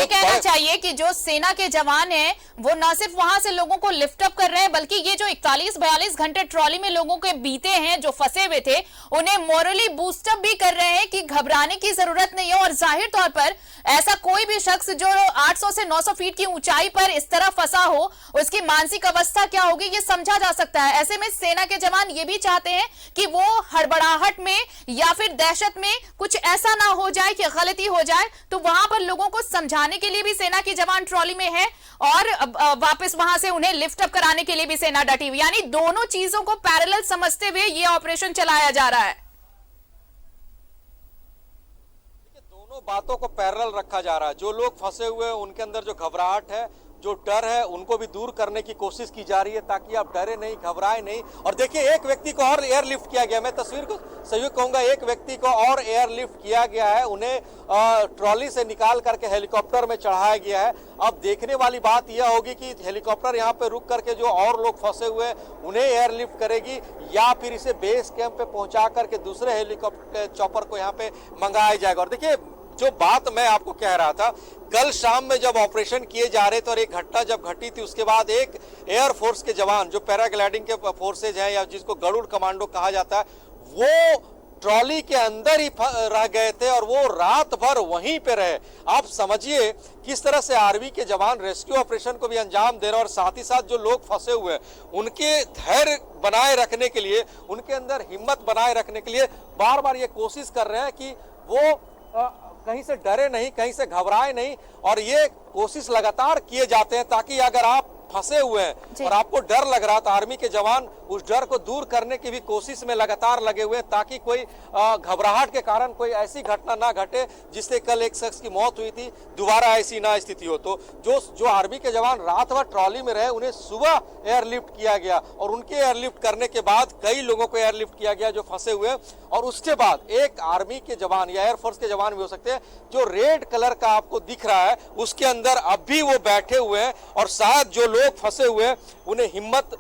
कहना चाहिए कि जो सेना के जवान हैं वो न सिर्फ वहां से लोगों को लिफ्ट अप कर रहे हैं, बल्कि ये जो 41-42 घंटे ट्रॉली में लोगों के बीते हैं जो फंसे हुए थे, उन्हें मोरली बूस्टअप भी कर रहे हैं कि घबराने की जरूरत नहीं है। और जाहिर तौर पर ऐसा कोई भी शख्स जो 800 से 900 फीट की ऊंचाई पर इस तरह फंसा हो, उसकी मानसिक अवस्था क्या होगी ये समझा जा सकता है। ऐसे में सेना के जवान ये भी चाहते हैं कि वो हड़बड़ाहट में या फिर दहशत में कुछ ऐसा ना हो जाए कि गलती हो जाए, तो वहां पर लोगों को समझाने के लिए भी सेना के जवान ट्रॉली में है और वापस वहां से उन्हें लिफ्ट अप कराने के लिए भी सेना डटी हुई। यानी दोनों चीजों को पैरेलल समझते हुए ये ऑपरेशन चलाया जा रहा है। दोनों बातों को पैरेलल रखा जा रहा है। जो लोग फंसे हुए हैं उनके अंदर जो घबराहट है, जो डर है, उनको भी दूर करने की कोशिश की जा रही है ताकि आप डरे नहीं, घबराए नहीं। और देखिए, एक व्यक्ति को और एयरलिफ्ट किया गया, मैं तस्वीर को सही कहूंगा, एक व्यक्ति को और एयरलिफ्ट किया गया है। उन्हें ट्रॉली से निकाल करके हेलीकॉप्टर में चढ़ाया गया है। अब देखने वाली बात यह होगी कि हेलीकॉप्टर यहाँ पे रुक करके जो और लोग फंसे हुए हैं उन्हें एयरलिफ्ट करेगी या फिर इसे बेस कैंप पे पहुंचा करके दूसरे हेलीकॉप्टर चॉपर को यहाँ पे मंगाया जाएगा। और देखिए, जो बात मैं आपको कह रहा था, कल शाम में जब ऑपरेशन किए जा रहे थे और एक घटना जब घटी थी, उसके बाद एक एयरफोर्स के जवान जो पैराग्लाइडिंग के फोर्सेज हैं या जिसको गरुड़ कमांडो कहा जाता है, वो ट्रॉली के अंदर ही रह गए थे और वो रात भर वहीं पे रहे। आप समझिए किस तरह से आर्मी के जवान रेस्क्यू ऑपरेशन को भी अंजाम दे रहे हैं और साथ ही साथ जो लोग फंसे हुए हैं उनके धैर्य बनाए रखने के लिए, उनके अंदर हिम्मत बनाए रखने के लिए बार बार ये कोशिश कर रहे हैं कि वो कहीं से डरे नहीं, कहीं से घबराए नहीं। और ये कोशिश लगातार किए जाते हैं ताकि अगर आप फंसे हुए हैं और आपको डर लग रहा, तो आर्मी के जवान उस डर को दूर करने की भी कोशिश में लगातार लगे हुए हैं ताकि कोई घबराहट के कारण कोई ऐसी घटना ना घटे जिससे कल एक शख्स की मौत हुई थी, दोबारा ऐसी ना स्थिति हो। तो जो आर्मी के जवान रात भर ट्रॉली में रहे उन्हें सुबह एयरलिफ्ट किया गया और उनके एयरलिफ्ट करने के बाद कई लोगों को एयरलिफ्ट किया गया जो फंसे हुए। और उसके बाद एक आर्मी के जवान या एयरफोर्स के जवान भी हो सकते हैं, जो रेड कलर का आपको दिख रहा है उसके अंदर अब भी वो बैठे हुए हैं और शायद जो लोग फंसे हुए हैं उन्हें हिम्मत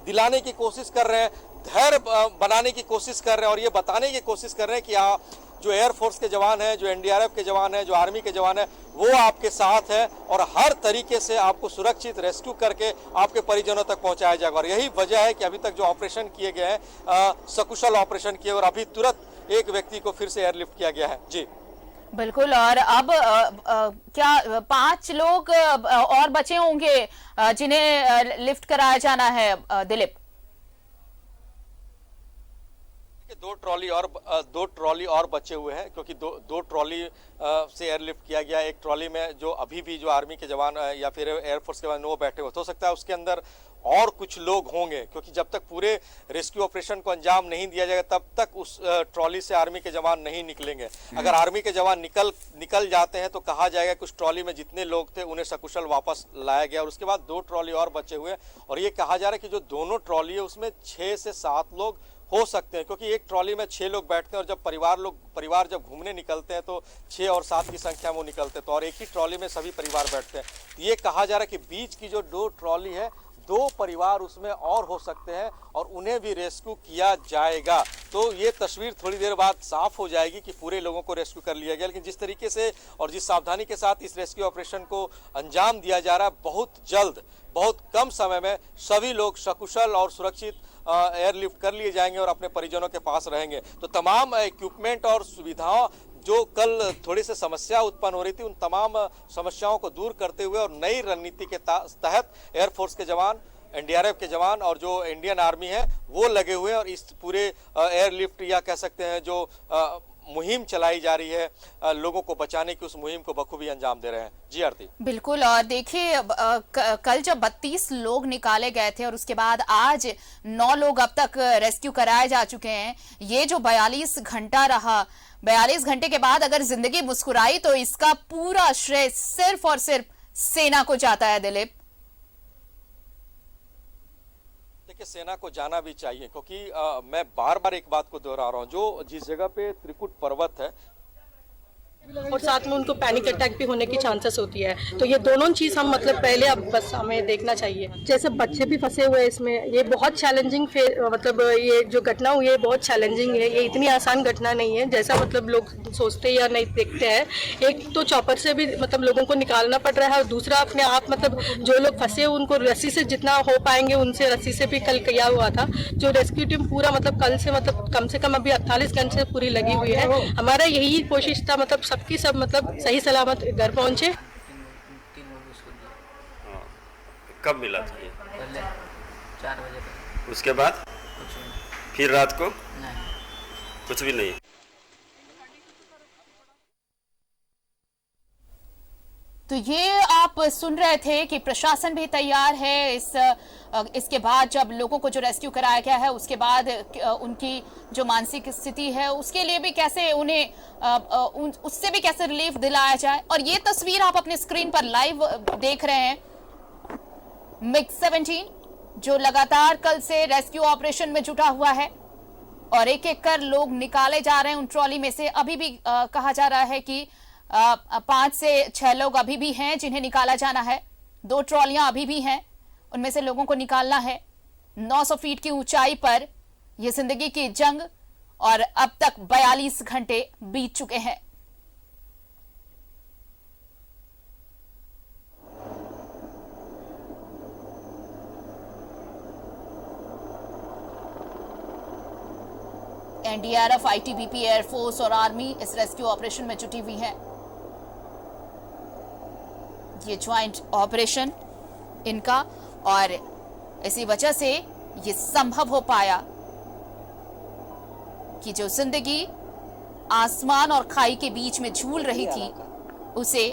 दिलाने की कोशिश कर रहे हैं, धैर्य बनाने की कोशिश कर रहे हैं और ये बताने की कोशिश कर रहे हैं कि जो एयरफोर्स के जवान हैं, जो एनडीआरएफ के जवान हैं, जो आर्मी के जवान हैं, वो आपके साथ हैं और हर तरीके से आपको सुरक्षित रेस्क्यू करके आपके परिजनों तक पहुंचाया जाएगा। और यही वजह है कि अभी तक जो ऑपरेशन किए गए हैं, सकुशल ऑपरेशन किए और अभी तुरंत एक व्यक्ति को फिर से एयरलिफ्ट किया गया है। जी बिल्कुल। और अब क्या 5 लोग और बचे होंगे जिन्हें लिफ्ट कराया जाना है, दिलीप? दो ट्रॉली और बचे हुए हैं क्योंकि दो ट्रॉली से एयरलिफ्ट किया गया। एक ट्रॉली में जो अभी भी जो आर्मी के जवान या फिर एयरफोर्स के जवान वो बैठे हुए, हो सकता है उसके अंदर और कुछ लोग होंगे क्योंकि जब तक पूरे रेस्क्यू ऑपरेशन को अंजाम नहीं दिया जाएगा तब तक उस ट्रॉली से आर्मी के जवान नहीं निकलेंगे। अगर आर्मी के जवान निकल जाते हैं तो कहा जाएगा कि उस ट्रॉली में जितने लोग थे उन्हें सकुशल वापस लाया गया। और उसके बाद 2 ट्रॉली और बचे हुए और ये कहा जा रहा है कि जो दोनों ट्रॉली है उसमें 6 से 7 लोग हो सकते हैं क्योंकि एक ट्रॉली में 6 लोग बैठते हैं और जब परिवार जब घूमने निकलते हैं तो 6 और 7 की संख्या में वो निकलते हैं, तो और एक ही ट्रॉली में सभी परिवार बैठते हैं। तो ये कहा जा रहा है कि बीच की जो 2 ट्रॉली है 2 परिवार उसमें और हो सकते हैं और उन्हें भी रेस्क्यू किया जाएगा। तो ये तस्वीर थोड़ी देर बाद साफ हो जाएगी कि पूरे लोगों को रेस्क्यू कर लिया गया। लेकिन जिस तरीके से और जिस सावधानी के साथ इस रेस्क्यू ऑपरेशन को अंजाम दिया जा रहा है, बहुत जल्द, बहुत कम समय में सभी लोग सकुशल और सुरक्षित एयरलिफ्ट कर लिए जाएंगे और अपने परिजनों के पास रहेंगे। तो तमाम इक्विपमेंट और सुविधाओं जो कल थोड़ी सी समस्या उत्पन्न हो रही थी, उन तमाम समस्याओं को दूर करते हुए और नई रणनीति के तहत एयरफोर्स के जवान, एनडीआरएफ के जवान और जो इंडियन आर्मी है वो लगे हुए हैं और इस पूरे एयरलिफ्ट या कह सकते हैं जो मुहिम चलाई जा रही है लोगों को बचाने की, उस मुहिम को बखूबी अंजाम दे रहे हैं। जी आरती। बिल्कुल। और देखिए, कल जब 32 लोग निकाले गए थे और उसके बाद आज 9 लोग अब तक रेस्क्यू कराए जा चुके हैं। ये जो 42 घंटा रहा, 42 घंटे के बाद अगर जिंदगी मुस्कुराई तो इसका पूरा श्रेय सिर्फ और सिर्फ सेना को जाता है। दिलीप, देखिए, सेना को जाना भी चाहिए क्योंकि मैं बार बार एक बात को दोहरा रहा हूं, जो जिस जगह पे त्रिकुट पर्वत है और साथ में उनको पैनिक अटैक भी होने की चांसेस होती है। तो ये दोनों चीज़ हम मतलब पहले अब बस हमें देखना चाहिए। जैसे बच्चे भी फंसे हुए हैं इसमें, ये बहुत चैलेंजिंग मतलब ये जो घटना हुई है बहुत चैलेंजिंग है। ये इतनी आसान घटना नहीं है जैसा मतलब लोग सोचते या नहीं देखते हैं। एक तो चॉपर से भी मतलब लोगों को निकालना पड़ रहा है और दूसरा अपने आप मतलब जो लोग फंसे हुए उनको रस्सी से जितना हो पाएंगे उनसे रस्सी से भी कल किया हुआ था। जो रेस्क्यू टीम पूरा मतलब कल से मतलब कम से कम अभी 48 घंटे से पूरी लगी हुई है। हमारा यही कोशिश था मतलब सबकी सब मतलब सही सलामत घर पहुंचे। कब मिला था ये? पहले 4 बजे तक। उसके बाद कुछ नहीं। फिर रात को नहीं। कुछ भी नहीं। तो ये आप सुन रहे थे कि प्रशासन भी तैयार है इसके बाद जब लोगों को जो रेस्क्यू कराया गया है उसके बाद उनकी जो मानसिक स्थिति है उसके लिए भी कैसे उन्हें उससे भी कैसे रिलीफ दिलाया जाए। और ये तस्वीर आप अपने स्क्रीन पर लाइव देख रहे हैं MiG-17 जो लगातार कल से रेस्क्यू ऑपरेशन में जुटा हुआ है और एक एक कर लोग निकाले जा रहे हैं उन ट्रॉली में से। अभी भी कहा जा रहा है कि 5 से 6 लोग अभी भी हैं जिन्हें निकाला जाना है। 2 ट्रॉलियां अभी भी हैं, उनमें से लोगों को निकालना है। 900 फीट की ऊंचाई पर यह जिंदगी की जंग और अब तक 42 घंटे बीत चुके हैं। एनडीआरएफ, आईटीबीपी, एयरफोर्स और आर्मी इस रेस्क्यू ऑपरेशन में जुटी हुई है। ये ज्वाइंट ऑपरेशन इनका और इसी वजह से ये संभव हो पाया कि जो जिंदगी आसमान और खाई के बीच में झूल रही थी उसे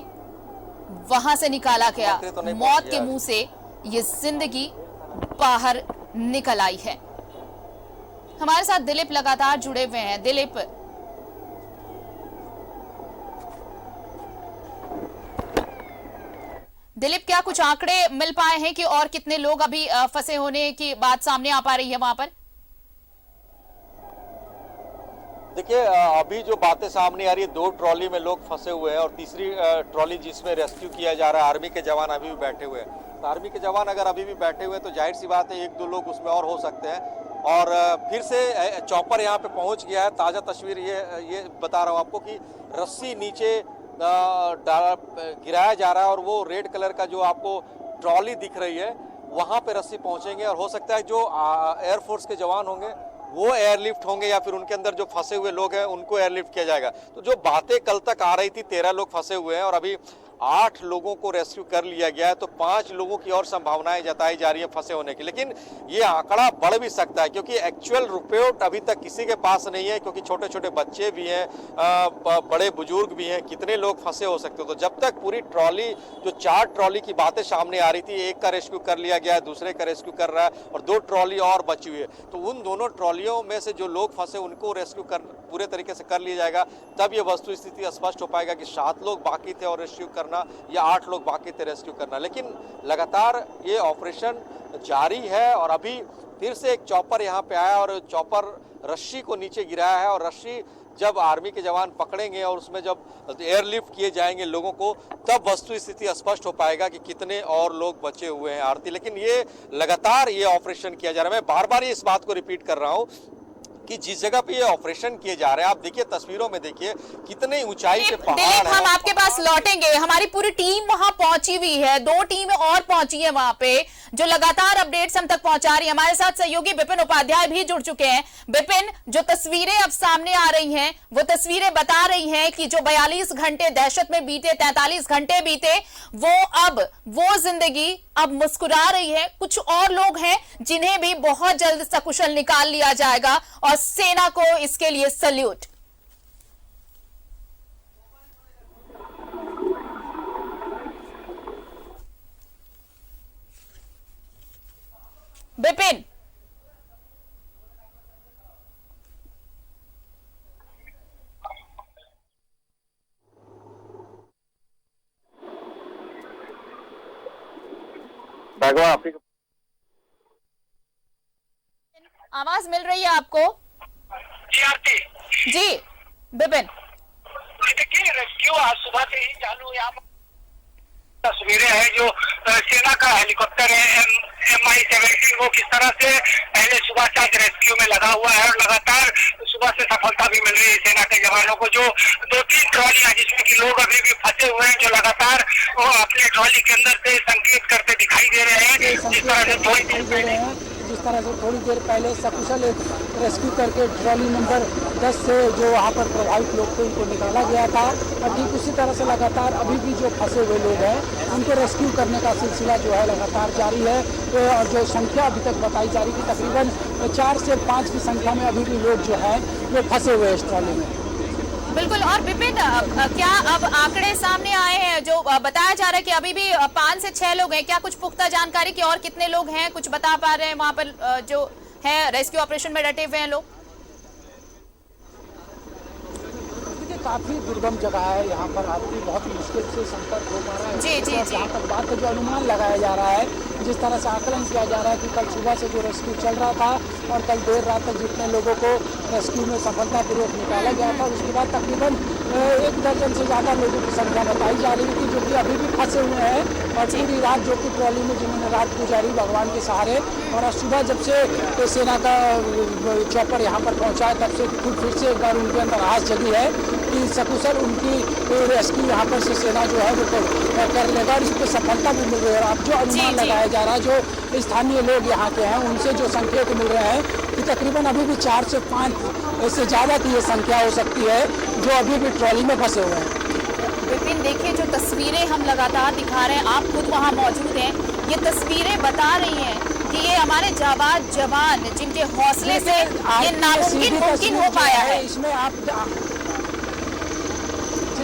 वहां से निकाला गया। मौत के मुंह से ये जिंदगी बाहर निकल आई है। हमारे साथ दिलीप लगातार जुड़े हुए हैं। दिलीप, क्या कुछ आंकड़े मिल पाए हैं कि और कितने लोग अभी फंसे होने की बात सामने आ पा रही है वहां पर? देखिए, अभी जो बातें सामने आ रही है 2 ट्रॉली में लोग फंसे हुए हैं और तीसरी ट्रॉली जिसमें रेस्क्यू किया जा रहा है आर्मी के जवान अभी भी बैठे हुए हैं। तो आर्मी के जवान अगर अभी भी बैठे हुए हैं तो जाहिर सी बात है 1-2 लोग उसमें और हो सकते हैं। और फिर से चॉपर यहाँ पे पहुँच गया है। ताज़ा तस्वीर ये बता रहा हूँ आपको कि रस्सी नीचे गिराया जा रहा है और वो रेड कलर का जो आपको ट्रॉली दिख रही है वहाँ पे रस्सी पहुँचेंगे और हो सकता है जो एयरफोर्स के जवान होंगे वो एयरलिफ्ट होंगे या फिर उनके अंदर जो फंसे हुए लोग हैं उनको एयरलिफ्ट किया जाएगा। तो जो बातें कल तक आ रही थी 13 लोग फंसे हुए हैं और अभी 8 लोगों को रेस्क्यू कर लिया गया है, तो 5 लोगों की और संभावनाएं जताई जा रही है फंसे होने की। लेकिन ये आंकड़ा बढ़ भी सकता है क्योंकि एक्चुअल रिपोर्ट अभी तक किसी के पास नहीं है, क्योंकि छोटे छोटे बच्चे भी हैं, बड़े बुजुर्ग भी हैं, कितने लोग फंसे हो सकते हो। तो जब तक पूरी ट्रॉली जो 4 ट्रॉली की बातें सामने आ रही थी, एक का रेस्क्यू कर लिया गया है, दूसरे का रेस्क्यू कर रहा है और 2 ट्रॉली और बची हुई है, तो उन दोनों ट्रॉलियों में से जो लोग फंसे उनको रेस्क्यू कर पूरे तरीके से कर लिया जाएगा। तब ये वस्तु स्थिति स्पष्ट हो पाएगा कि 7 लोग बाकी थे और रेस्क्यू करना या 8 लोग बाकी थे रेस्क्यू करना। लेकिन लगातार ये ऑपरेशन जारी है और अभी फिर से एक चॉपर यहाँ पे आया और चॉपर रस्सी को नीचे गिराया है और रस्सी जब आर्मी के जवान पकड़ेंगे और उसमें जब एयरलिफ्ट किए जाएंगे लोगों को, तब वस्तु स्थिति स्पष्ट हो पाएगा कि कितने और लोग बचे हुए हैं आरती। लेकिन ये लगातार ये ऑपरेशन किया जा रहा है। मैं बार बार इस बात को रिपीट कर रहा हूँ कि जिस जगह पे ये ऑपरेशन किए जा रहे हैं, आप देखिए तस्वीरों में देखिए कितने ऊंचाई पे पहाड़ है। हम आपके पास लौटेंगे, हमारी पूरी टीम वहां पहुंची हुई है, 2 टीमें और पहुंची है वहां पे जो लगातार अपडेट्स हम तक पहुंचा रही है। हमारे साथ सहयोगी विपिन उपाध्याय भी जुड़ चुके हैं। विपिन, जो तस्वीरें अब सामने आ रही हैं वो तस्वीरें बता रही हैं कि जो 42 घंटे दहशत में बीते, 43 घंटे बीते, वो जिंदगी अब मुस्कुरा रही है। कुछ और लोग हैं जिन्हें भी बहुत जल्द सकुशल निकाल लिया जाएगा और सेना को इसके लिए सल्यूट। विपिन, आवाज मिल रही है आपको? जी आरती जी विपिन। कि देखिए रेस्क्यू आज सुबह से ही चालू। यहाँ पर तस्वीरें हैं जो सेना का हेलीकॉप्टर है MI-17, वो किस तरह से पहले सुबह से आज रेस्क्यू में लगा हुआ है और लगातार सुबह से सफलता भी मिल रही है सेना के जवानों को। जो 2-3 ट्रॉलियां जिसमें कि लोग अभी भी फंसे हुए हैं, जो लगातार वो अपने ट्रॉली के अंदर से संकेत करते दिखाई दे रहे हैं। जिस तरह से थोड़ी देर पहले सकुशल रेस्क्यू करके ट्रॉली नंबर 10 से जो वहाँ पर प्रभावित लोग थे उनको निकाला गया था, और ठीक उसी तरह से लगातार अभी भी जो फंसे हुए लोग हैं उनको रेस्क्यू करने का सिलसिला जो है लगातार जारी है। और जो संख्या अभी तक बताई जा रही है कि तकरीबन 4 से 5 की संख्या में अभी भी लोग जो है वो फंसे हुए हैं इस ट्रॉली में। बिल्कुल। और विपिन, क्या अब आंकड़े सामने आए हैं? जो बताया जा रहा है कि अभी भी 5 से 6 लोग हैं, क्या कुछ पुख्ता जानकारी कि और कितने लोग हैं, कुछ बता पा रहे हैं वहां पर जो है रेस्क्यू ऑपरेशन में डटे हुए हैं लोग? काफी दुर्गम जगह है, यहाँ पर आदमी बहुत मुश्किल से संपर्क हो पा रहा है। जी। जहाँ तक बात है, जो अनुमान लगाया जा रहा है, जिस तरह से आकलन किया जा रहा है कि कल सुबह से जो रेस्क्यू चल रहा था और कल देर रात तक जितने लोगों को रेस्क्यू में सफलतापूर्वक निकाला गया था, उसके बाद तकरीबन 1 दर्जन से ज़्यादा लोगों की संख्या बताई जा रही थी जो कि अभी भी फंसे हुए हैं और पूरी रात जो कि ट्रॉली में जिन्होंने रात गुजारी भगवान के सहारे। और आज सुबह जब से सेना का चॉपर यहाँ पर पहुँचा है तब से फिर से एक बार उनके अंदर आस जगी है कि सकुशल उनकी रेस्क्यू यहाँ पर से सेना जो है वो कर लेगा और इस पर सफलता भी मिल रही है। और अब जो अनुमान लगाया जा रहा है, जो स्थानीय लोग यहाँ के हैं उनसे जो संकेत मिल रहे हैं कि तकरीबन अभी भी 4 से 5 से ज़्यादा की ये संख्या हो सकती है जो अभी भी ट्रॉली में फंसे हुए हैं। विपिन, देखिए जो तस्वीरें हम लगातार दिखा रहे हैं, आप खुद वहाँ मौजूद हैं, ये तस्वीरें बता रही हैं कि ये हमारे जाबाज जवान जिनके हौसले से ये नामुमकिन मुमकिन हो पाया है। इसमें आप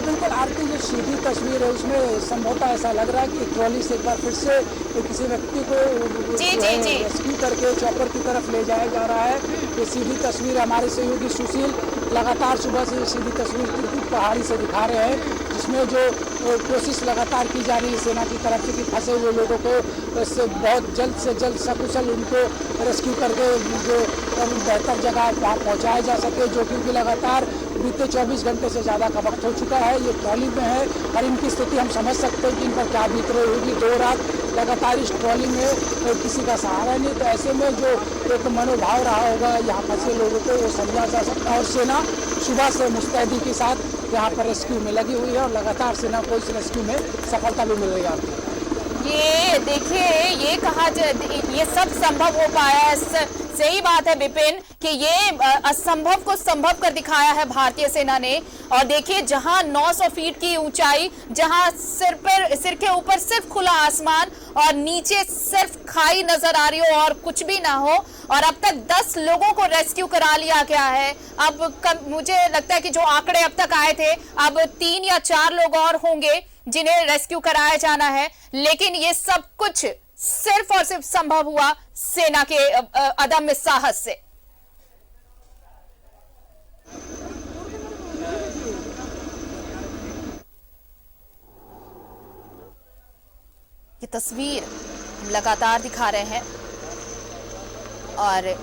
बिल्कुल आरती जो सीधी तस्वीर है उसमें संभवतः ऐसा लग रहा है कि ट्रॉली से एक बार फिर से किसी व्यक्ति को रेस्क्यू करके चॉपर की तरफ ले जाया जा रहा है। ये सीधी तस्वीर हमारे सहयोगी सुशील लगातार सुबह से सीधी तस्वीर त्रिकुट पहाड़ी से दिखा रहे हैं, जिसमें जो कोशिश लगातार की जा रही है सेना की तरफ से कि फंसे हुए लोगों को बहुत जल्द से जल्द सकुशल उनको रेस्क्यू करके जो बेहतर जगह वहाँ पहुँचाया जा सके, जो क्योंकि लगातार बीते 24 घंटे से ज़्यादा का वक्त हो चुका है। ये ट्रॉली में है और इनकी स्थिति हम समझ सकते हैं कि इन पर क्या बीत रही होगी। 2 रात लगातार इस ट्रॉली में किसी का सहारा नहीं, तो ऐसे में जो एक मनोभाव रहा होगा यहाँ फंसे लोगों को वो समझा जा सकता है। और सेना सुबह से मुस्तैदी के साथ यहाँ पर रेस्क्यू में लगी हुई है और लगातार सेना को इस रेस्क्यू में सफलता भी मिल रही है। ये देखिए, ये सब संभव हो पाया है। सही बात है विपिन कि ये असंभव को संभव कर दिखाया है भारतीय सेना ने। और देखिए, जहां 900 फीट की ऊंचाई, जहां सिर के ऊपर सिर्फ खुला आसमान और नीचे सिर्फ खाई नजर आ रही हो और कुछ भी ना हो, और अब तक 10 लोगों को रेस्क्यू करा लिया गया है। अब मुझे लगता है कि जो आंकड़े अब तक आए थे, अब 3 या 4 लोग और होंगे जिन्हें रेस्क्यू कराया जाना है। लेकिन ये सब कुछ सिर्फ और सिर्फ संभव हुआ सेना के अदम्य साहस से। ये तस्वीर हम लगातार दिखा रहे हैं और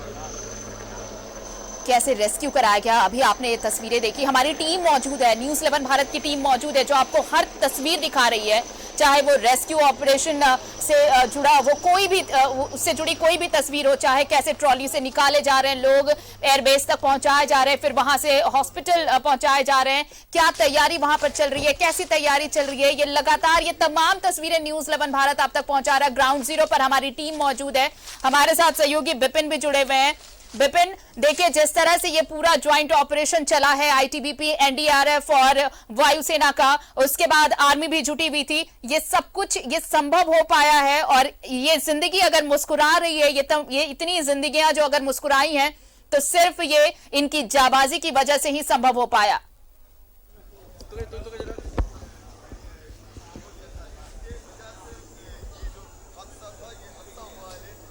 कैसे रेस्क्यू कराया गया। अभी आपने ये तस्वीरें देखी, हमारी टीम मौजूद है, न्यूज़ 11 भारत की टीम मौजूद है जो आपको हर तस्वीर दिखा रही है, चाहे वो रेस्क्यू ऑपरेशन से जुड़ा वो कोई भी उससे जुड़ी कोई भी तस्वीर हो, चाहे कैसे ट्रॉली से निकाले जा रहे हैं लोग, एयरबेस तक पहुंचाए जा रहे हैं, फिर वहां से हॉस्पिटल पहुंचाए जा रहे हैं, क्या तैयारी वहां पर चल रही है, कैसी तैयारी चल रही है, ये लगातार ये तमाम तस्वीरें न्यूज़ 11 भारत आप तक पहुंचा रहा है। ग्राउंड जीरो पर हमारी टीम मौजूद है, हमारे साथ सहयोगी विपिन भी जुड़े हुए हैं। विपिन, देखिए जिस तरह से ये पूरा ज्वाइंट ऑपरेशन चला है, आईटीबीपी, एनडीआरएफ और वायुसेना का, उसके बाद आर्मी भी जुटी हुई थी, ये सब कुछ ये संभव हो पाया है। और ये जिंदगी अगर मुस्कुरा रही है, ये इतनी जिंदगियां जो अगर मुस्कुराई हैं, तो सिर्फ ये इनकी जाबाजी की वजह से ही संभव हो पाया।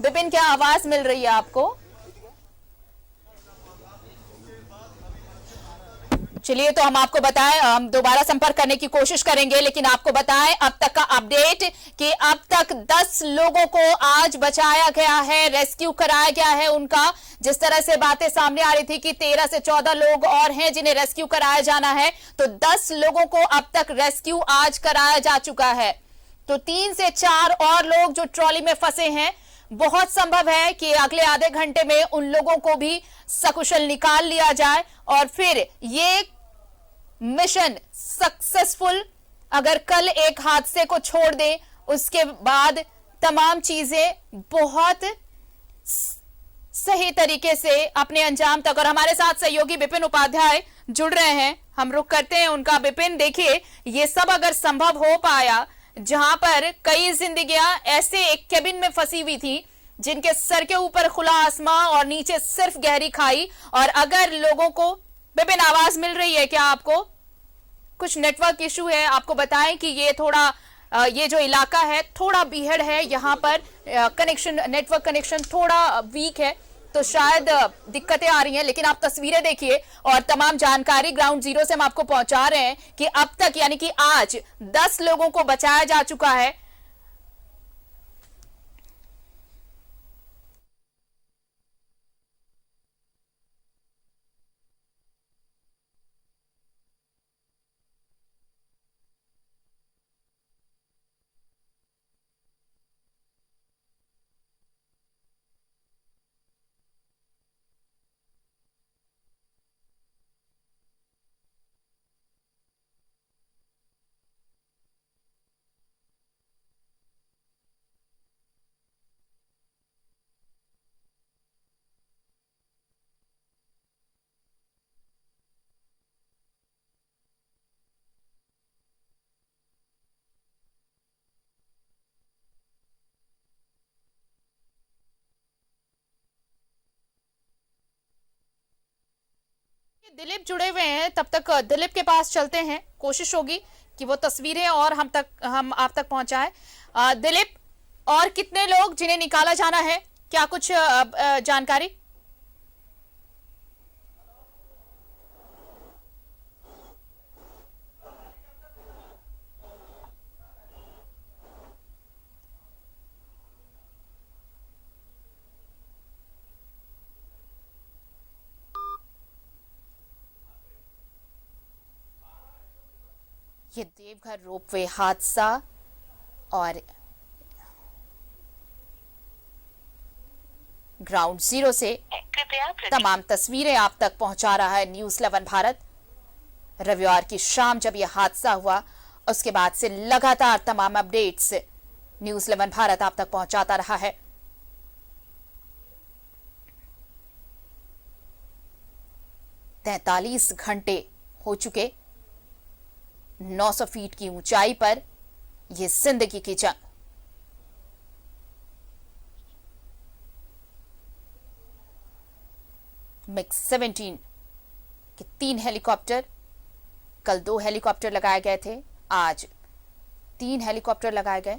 विपिन, क्या आवाज मिल रही है आपको? चलिए, तो हम आपको बताएं, हम दोबारा संपर्क करने की कोशिश करेंगे, लेकिन आपको बताएं अब तक का अपडेट कि अब तक 10 लोगों को आज बचाया गया है, रेस्क्यू कराया गया है उनका, जिस तरह से बातें सामने आ रही थी कि 13 से 14 लोग और हैं जिन्हें रेस्क्यू कराया जाना है, तो 10 लोगों को अब तक रेस्क्यू आज कराया जा चुका है। तो 3 से 4 और लोग जो ट्रॉली में फंसे हैं, बहुत संभव है कि अगले आधे घंटे में उन लोगों को भी सकुशल निकाल लिया जाए और फिर ये मिशन सक्सेसफुल, अगर कल एक हादसे को छोड़ दें उसके बाद तमाम चीजें बहुत सही तरीके से अपने अंजाम तक। और हमारे साथ सहयोगी विपिन उपाध्याय जुड़ रहे हैं, हम रुक करते हैं उनका। विपिन, देखिए ये सब अगर संभव हो पाया, जहां पर कई जिंदगियां ऐसे एक केबिन में फंसी हुई थी जिनके सर के ऊपर खुला आसमां और नीचे सिर्फ गहरी खाई, और अगर लोगों को, विपिन आवाज मिल रही है क्या आपको? कुछ नेटवर्क इशू है, आपको बताएं कि ये थोड़ा ये जो इलाका है थोड़ा बीहड़ है, यहाँ पर कनेक्शन, नेटवर्क कनेक्शन थोड़ा वीक है, तो शायद दिक्कतें आ रही हैं। लेकिन आप तस्वीरें देखिए और तमाम जानकारी ग्राउंड जीरो से हम आपको पहुंचा रहे हैं कि अब तक यानी कि आज 10 लोगों को बचाया जा चुका है। दिलीप जुड़े हुए हैं, तब तक दिलीप के पास चलते हैं, कोशिश होगी कि वो तस्वीरें और हम आप तक पहुंचाएं। दिलीप, और कितने लोग जिन्हें निकाला जाना है, क्या कुछ जानकारी? ये देवघर रोपवे हादसा और ग्राउंड जीरो से तमाम तस्वीरें आप तक पहुंचा रहा है न्यूज़ 11 भारत। रविवार की शाम जब यह हादसा हुआ, उसके बाद से लगातार तमाम अपडेट्स न्यूज़ 11 भारत आप तक पहुंचाता रहा है। तैंतालीस घंटे हो चुके 900 फीट की ऊंचाई पर यह जिंदगी की जंग। MiG-17 के 3 हेलीकॉप्टर, कल 2 हेलीकॉप्टर लगाए गए थे, आज 3 हेलीकॉप्टर लगाए गए।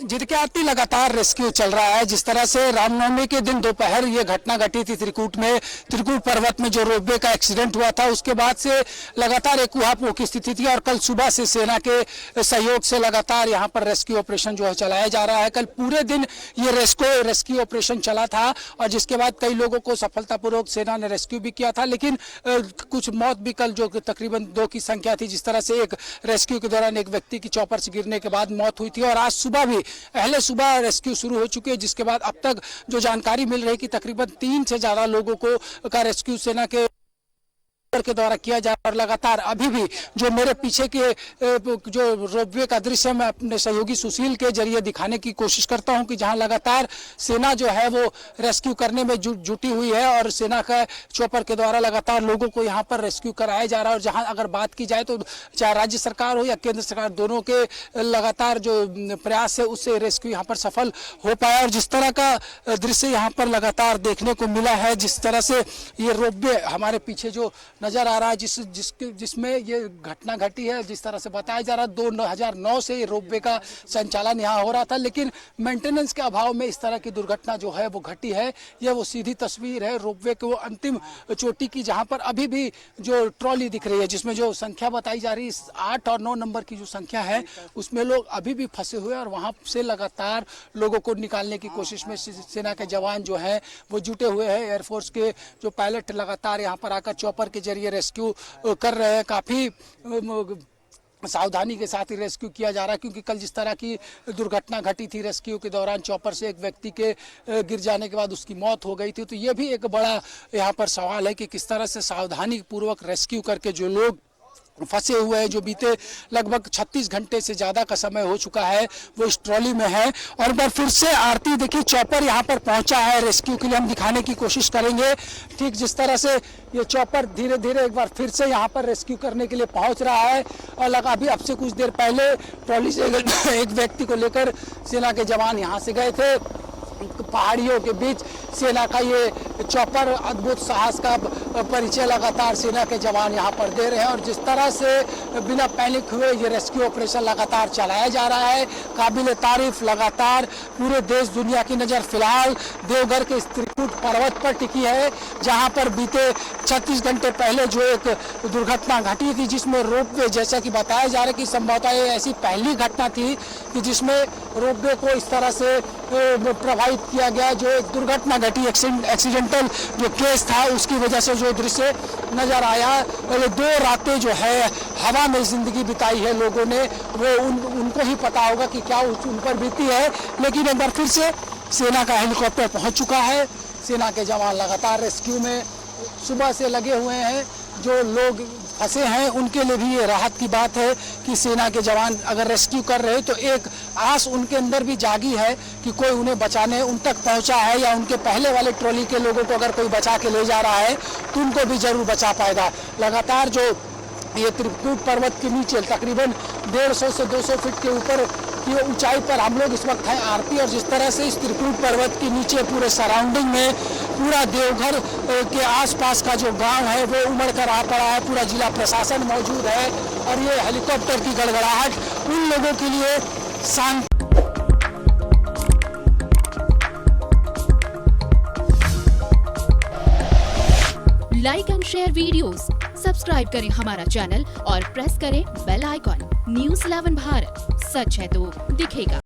जिनके आती लगातार रेस्क्यू चल रहा है। जिस तरह से रामनवमी के दिन दोपहर ये घटना घटी थी त्रिकूट में, त्रिकूट पर्वत में जो रोपवे का एक्सीडेंट हुआ था, उसके बाद से लगातार एक ऊहापोह की स्थिति थी और कल सुबह से सेना के सहयोग से लगातार यहाँ पर रेस्क्यू ऑपरेशन जो है चलाया जा रहा है। कल पूरे दिन ये रेस्क्यू ऑपरेशन चला था और जिसके बाद कई लोगों को सफलतापूर्वक सेना ने रेस्क्यू भी किया था, लेकिन कुछ मौत भी कल जो तकरीबन 2 की संख्या थी। जिस तरह से एक रेस्क्यू के दौरान एक व्यक्ति की चॉपर से गिरने के बाद मौत हुई थी और आज सुबह भी पहले सुबह रेस्क्यू शुरू हो चुकी है, जिसके बाद अब तक जो जानकारी मिल रही है कि तकरीबन 3 से ज्यादा लोगों को का रेस्क्यू सेना के के द्वारा किया जा रहा है। और लगातार अभी भी जो मेरे पीछे के जो रोपवे का दृश्य है, मैं अपने सहयोगी सुशील के जरिए दिखाने की कोशिश करता हूं कि जहां लगातार सेना जो है वो रेस्क्यू करने में जुटी हुई है और सेना का चॉपर के द्वारा लगातार लोगों को यहां पर रेस्क्यू कराया जा रहा है। और जहां अगर बात की जाए तो चाहे राज्य सरकार हो या केंद्र सरकार, दोनों के लगातार जो प्रयास है उससे रेस्क्यू यहाँ पर सफल हो पाया। और जिस तरह का दृश्य यहाँ पर लगातार देखने को मिला है, जिस तरह से ये रोपवे हमारे पीछे जो नजर आ रहा है, जिसमें ये घटना घटी है, जिस तरह से बताया जा रहा है 2009 से ये रोपवे का संचालन यहाँ हो रहा था, लेकिन मेंटेनेंस के अभाव में इस तरह की दुर्घटना जो है वो घटी है। ये वो सीधी तस्वीर है रोपवे के वो अंतिम चोटी की, जहाँ पर अभी भी जो ट्रॉली दिख रही है, जिसमें जो संख्या बताई जा रही है 8 और 9 नंबर की जो संख्या है उसमें लोग अभी भी फंसे हुए हैं। और वहाँ से लगातार लोगों को निकालने की कोशिश में सेना के जवान जो हैं वो जुटे हुए हैं। एयरफोर्स के जो पायलट लगातार यहाँ पर आकर चॉपर के जरिए रेस्क्यू कर रहे हैं। काफ़ी सावधानी के साथ ही रेस्क्यू किया जा रहा है, क्योंकि कल जिस तरह की दुर्घटना घटी थी रेस्क्यू के दौरान, चॉपर से एक व्यक्ति के गिर जाने के बाद उसकी मौत हो गई थी। तो ये भी एक बड़ा यहाँ पर सवाल है कि किस तरह से सावधानी पूर्वक रेस्क्यू करके जो लोग फंसे हुए हैं, जो बीते लगभग 36 घंटे से ज़्यादा का समय हो चुका है, वो इस ट्रॉली में है। और एक बार फिर से आरती देखिए, चॉपर यहाँ पर पहुँचा है रेस्क्यू के लिए, हम दिखाने की कोशिश करेंगे। ठीक जिस तरह से ये चॉपर धीरे धीरे एक बार फिर से यहाँ पर रेस्क्यू करने के लिए पहुँच रहा है। और अभी अब से कुछ देर पहले ट्रॉली से एक व्यक्ति को लेकर सेना के जवान यहाँ से गए थे। पहाड़ियों के बीच सेना का ये चॉपर अद्भुत साहस का परिचय लगातार सेना के जवान यहाँ पर दे रहे हैं। और जिस तरह से बिना पैनिक हुए ये रेस्क्यू ऑपरेशन लगातार चलाया जा रहा है, काबिल तारीफ। लगातार पूरे देश दुनिया की नज़र फिलहाल देवघर के त्रिकुट पर्वत पर टिकी है, जहाँ पर बीते 36 घंटे पहले जो एक दुर्घटना घटी थी, जिसमें रोपवे, जैसा कि बताया जा रहा है कि संभवतः ये ऐसी पहली घटना थी कि जिसमें रोपवे को इस तरह से प्रभावित किया गया। जो एक दुर्घटना घटी, एक्सीडेंटल जो केस था, उसकी वजह से जो दृश्य नजर आया, और 2 रातें जो है हवा में जिंदगी बिताई है लोगों ने, वो उनको ही पता होगा कि क्या उन पर बीती है। लेकिन एक बार फिर से सेना का हेलीकॉप्टर पहुंच चुका है। सेना के जवान लगातार रेस्क्यू में सुबह से लगे हुए हैं। जो लोग फंसे हैं उनके लिए भी ये राहत की बात है कि सेना के जवान अगर रेस्क्यू कर रहे हैं तो एक आस उनके अंदर भी जागी है कि कोई उन्हें बचाने उन तक पहुंचा है, या उनके पहले वाले ट्रॉली के लोगों को अगर कोई बचा के ले जा रहा है तो उनको भी जरूर बचा पाएगा। लगातार जो ये त्रिकुट पर्वत के नीचे तकरीबन 150 से 200 फीट के ऊपर की ऊंचाई पर हम लोग इस वक्त हैं आरती। और जिस तरह से इस त्रिकुट पर्वत के नीचे पूरे सराउंडिंग में पूरा देवघर के आसपास का जो गांव है वो उमड़ कर आ पड़ा है, पूरा जिला प्रशासन मौजूद है। और ये हेलीकॉप्टर की गड़गड़ाहट उन लोगों के लिए शांत। Like and share videos, subscribe करें हमारा चैनल और प्रेस करें बेल आइकॉन। न्यूज़ 11 भारत, सच है तो दिखेगा।